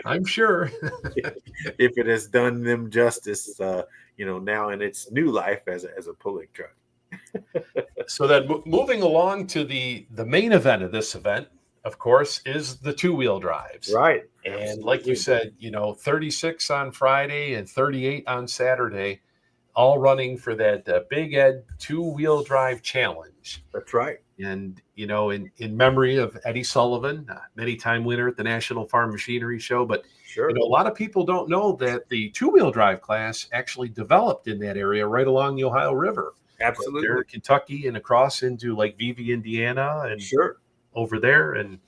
I'm sure if it has done them justice, now in its new life as a pulling truck. So then moving along to the main event of this event, of course, is the 2-wheel drives. Right. And Absolutely. like you said, 36 on Friday and 38 on Saturday, all running for that Big Ed 2-wheel drive challenge. That's right. And, in memory of Eddie Sullivan, many-time winner at the National Farm Machinery Show. But, sure, a lot of people don't know that the 2-wheel drive class actually developed in that area right along the Ohio River. Absolutely. Right there in Kentucky and across into like Vevey, Indiana, and sure, over there. And,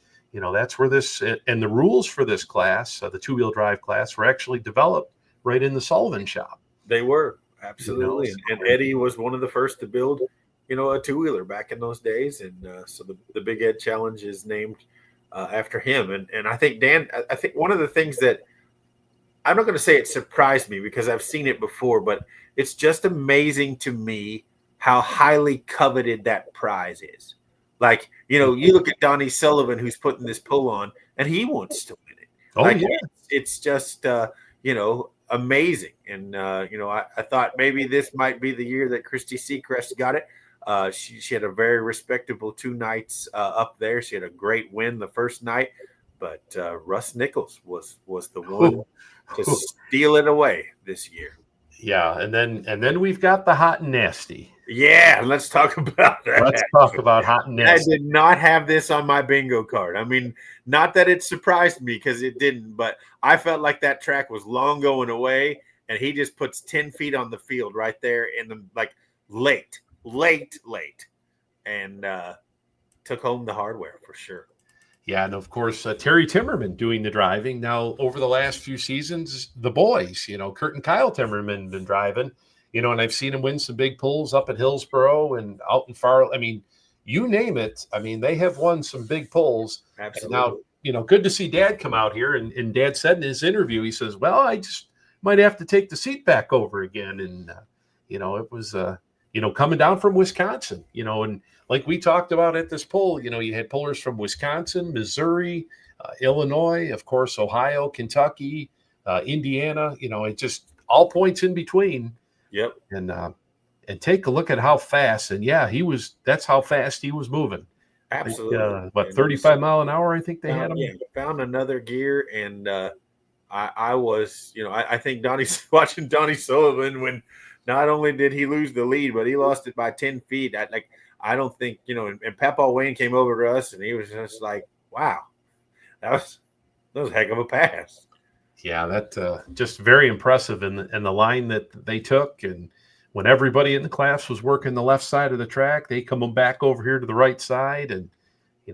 that's where this, and the rules for this class, the 2-wheel drive class, were actually developed right in the Sullivan shop. They were. Absolutely. And Eddie was one of the first to build, a 2-wheeler back in those days. And so the Big Ed Challenge is named after him. And I think, Dan, I think one of the things that I'm not going to say it surprised me because I've seen it before, but it's just amazing to me how highly coveted that prize is. Like, you look at Donnie Sullivan, who's putting this pull on, and he wants to win it. Oh, like, yeah. It's just, amazing. And, I thought maybe this might be the year that Christy Seacrest got it. She had a very respectable 2 nights up there. She had a great win the first night, but Russ Nichols was the one to steal it away this year. Yeah, and then we've got the hot and nasty. Yeah, let's talk about that. Let's talk about hot and nasty. I did not have this on my bingo card. I mean, not that it surprised me because it didn't, but I felt like that track was long going away, and he just puts 10 feet on the field right there in the late. late, and took home the hardware for sure. Yeah, and of course, Terry Timmerman doing the driving. Now, over the last few seasons, the boys, Kurt and Kyle Timmerman have been driving, and I've seen them win some big pulls up at Hillsboro and out in Far. I mean, you name it. I mean, they have won some big pulls. Absolutely. And now, good to see Dad come out here. And Dad said in his interview, he says, well, I just might have to take the seat back over again. And, it was, coming down from Wisconsin, and like we talked about at this poll, you had pullers from Wisconsin, Missouri, Illinois, of course, Ohio, Kentucky, Indiana, it just all points in between. Yep. And take a look at how fast. And yeah, that's how fast he was moving. Absolutely. Like, 35 mile an hour, I think they had him. Yeah, found another gear. And I was, I think watching Donnie Sullivan when not only did he lose the lead, but he lost it by 10 feet. I don't think, and Papa Wayne came over to us and he was just like, wow, that was a heck of a pass. Yeah, that just very impressive in the line that they took. And when everybody in the class was working the left side of the track, they come back over here to the right side. And,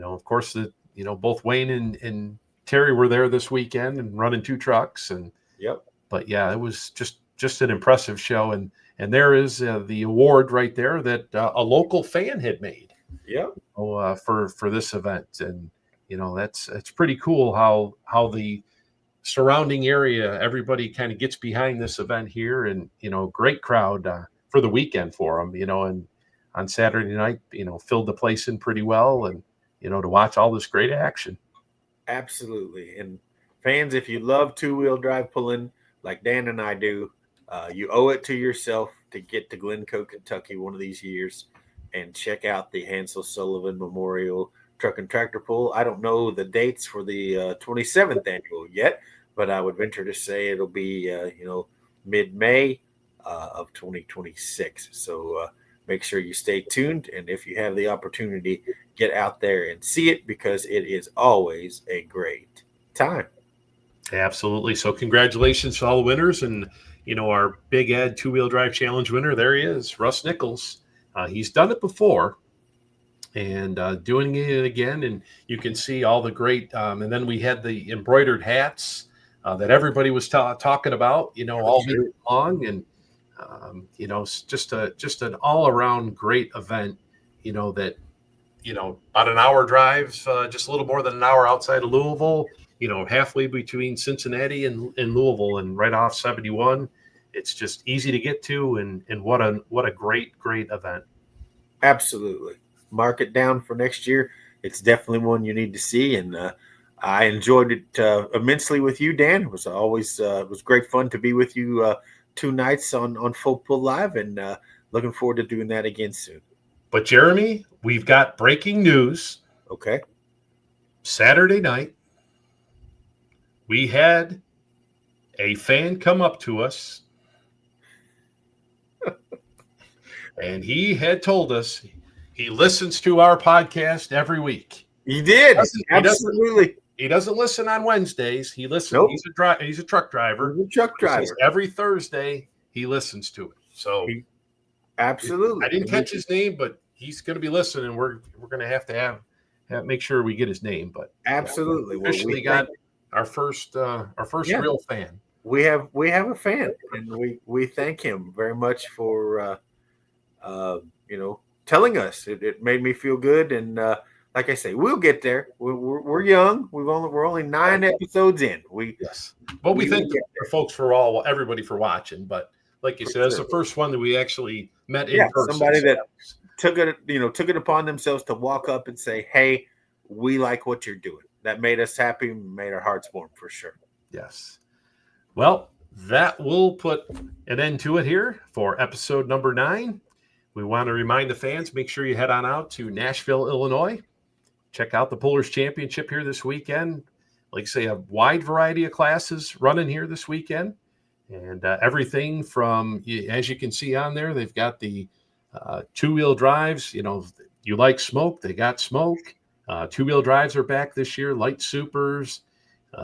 of course, both Wayne and Terry were there this weekend and running 2 trucks. And yep. But yeah, it was just an impressive show. And there is the award right there that a local fan had made. Yep. For this event. And, it's pretty cool how the surrounding area, everybody kind of gets behind this event here, and, great crowd for the weekend for them, and on Saturday night, filled the place in pretty well, and, to watch all this great action. Absolutely. And fans, if you love 2-wheel drive pulling like Dan and I do, you owe it to yourself to get to Glencoe, Kentucky one of these years and check out the Hansel Sullivan Memorial Truck and Tractor Pull. I don't know the dates for the 27th annual yet, but I would venture to say it'll be, mid-May of 2026. So make sure you stay tuned. And if you have the opportunity, get out there and see it, because it is always a great time. Absolutely. So congratulations to all the winners. And, our Big Ed 2-wheel drive challenge winner, there he is, Russ Nichols. He's done it before and doing it again. And you can see all the great, and then we had the embroidered hats that everybody was talking about, all week long. And, it's just an all around great event, that, about an hour drive, just a little more than an hour outside of Louisville, halfway between Cincinnati and Louisville, and right off 71. It's just easy to get to, and what a great event. Absolutely. Mark it down for next year. It's definitely one you need to see. And I enjoyed it immensely with you, Dan. It was always it was great fun to be with you 2 nights on Folk Pull Live, and looking forward to doing that again soon. But Jeremy, we've got breaking news. Okay. Saturday night, we had a fan come up to us, and he had told us he listens to our podcast every week. He did. Absolutely. He doesn't listen on Wednesdays. He listens. Nope. He's a truck driver. He's a truck driver. Every Thursday he listens to it. So absolutely. I didn't catch his name, but he's going to be listening. We're going to have make sure we get his name. But absolutely, we officially got our first real fan. We have a fan, and we thank him very much for telling us. It made me feel good, and like I say, we'll get there. We're young. We're only 9 episodes in. We thank the folks for everybody for watching. But like you said, that's the first one that we actually met in person. Somebody that took it upon themselves to walk up and say, "Hey, we like what you're doing." That made us happy, made our hearts warm for sure. Yes. Well, that will put an end to it here for episode number 9. We want to remind the fans, make sure you head on out to Nashville, Illinois. Check out the Pullers Championship here this weekend. Like I say, a wide variety of classes running here this weekend. And everything from, as you can see on there, they've got the 2-wheel drives. You like smoke, they got smoke. 2-wheel drives are back this year, light supers.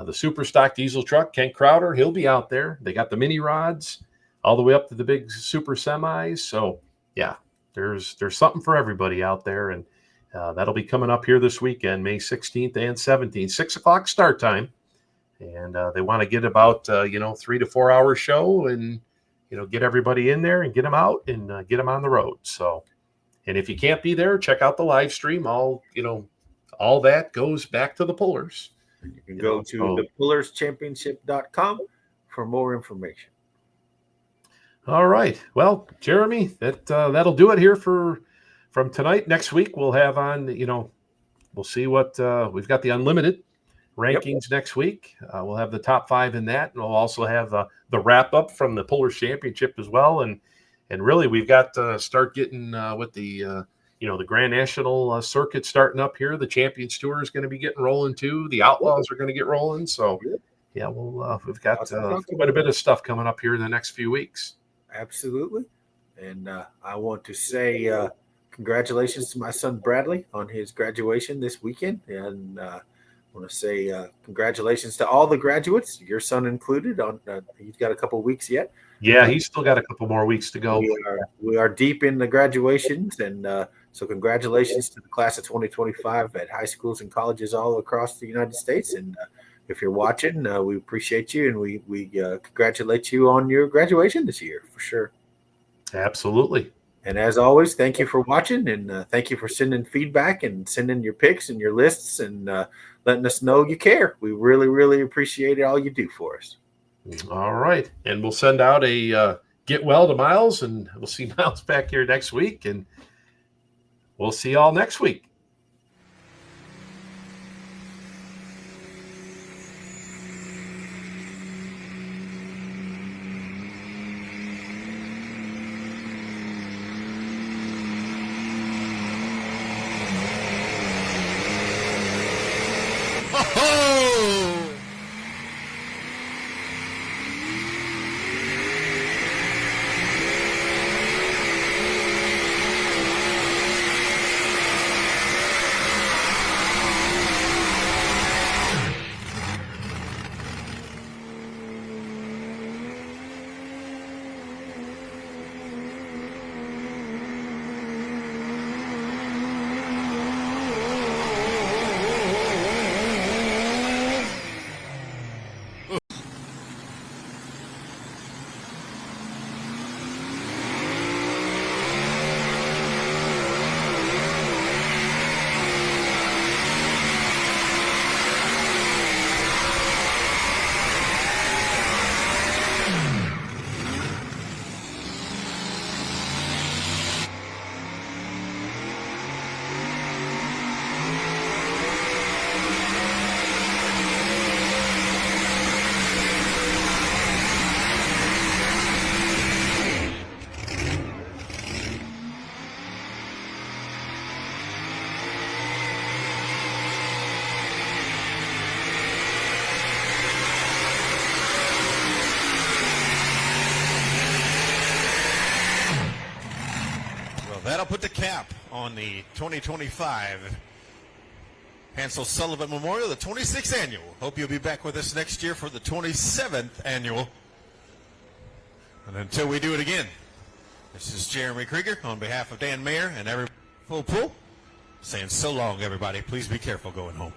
The super stock diesel truck, Kent Crowder, he'll be out there. They got the mini rods all the way up to the big super semis. So, yeah, there's something for everybody out there, and that'll be coming up here this weekend, May 16th and 17th, 6 o'clock start time. And they want to get about 3 to 4 hour show, and get everybody in there and get them out and get them on the road. So, and if you can't be there, check out the live stream. All that goes back to the Pullers. You can go to thepullerschampionship.com for more information. All right. Well, Jeremy, that'll do it here from tonight. Next week we'll have on, we'll see what we've got, the unlimited rankings next week. We'll have the top 5 in that, and we'll also have the wrap up from the Pullers Championship as well. And really, we've got to start getting with the the Grand National circuit starting up here. The Champions Tour is going to be getting rolling too. The Outlaws are going to get rolling. So yeah, we've got quite a bit of stuff coming up here in the next few weeks. Absolutely. And I want to say congratulations to my son Bradley on his graduation this weekend, and I want to say congratulations to all the graduates, your son included. He's got a couple of weeks yet. Yeah, he's still got a couple more weeks to go. We are deep in the graduations, and so congratulations to the class of 2025 at high schools and colleges all across the United States. And if you're watching, we appreciate you, and we congratulate you on your graduation this year for sure. Absolutely. And as always, thank you for watching, and thank you for sending feedback and sending your picks and your lists, and letting us know you care. We really, really appreciate all you do for us. All right. And we'll send out a get well to Miles, and we'll see Miles back here next week, and we'll see y'all next week. That'll put the cap on the 2025 Hansel Sullivan Memorial, the 26th annual. Hope you'll be back with us next year for the 27th annual. And until we do it again, this is Jeremy Krieger on behalf of Dan Mayer and every full pool saying so long, everybody. Please be careful going home.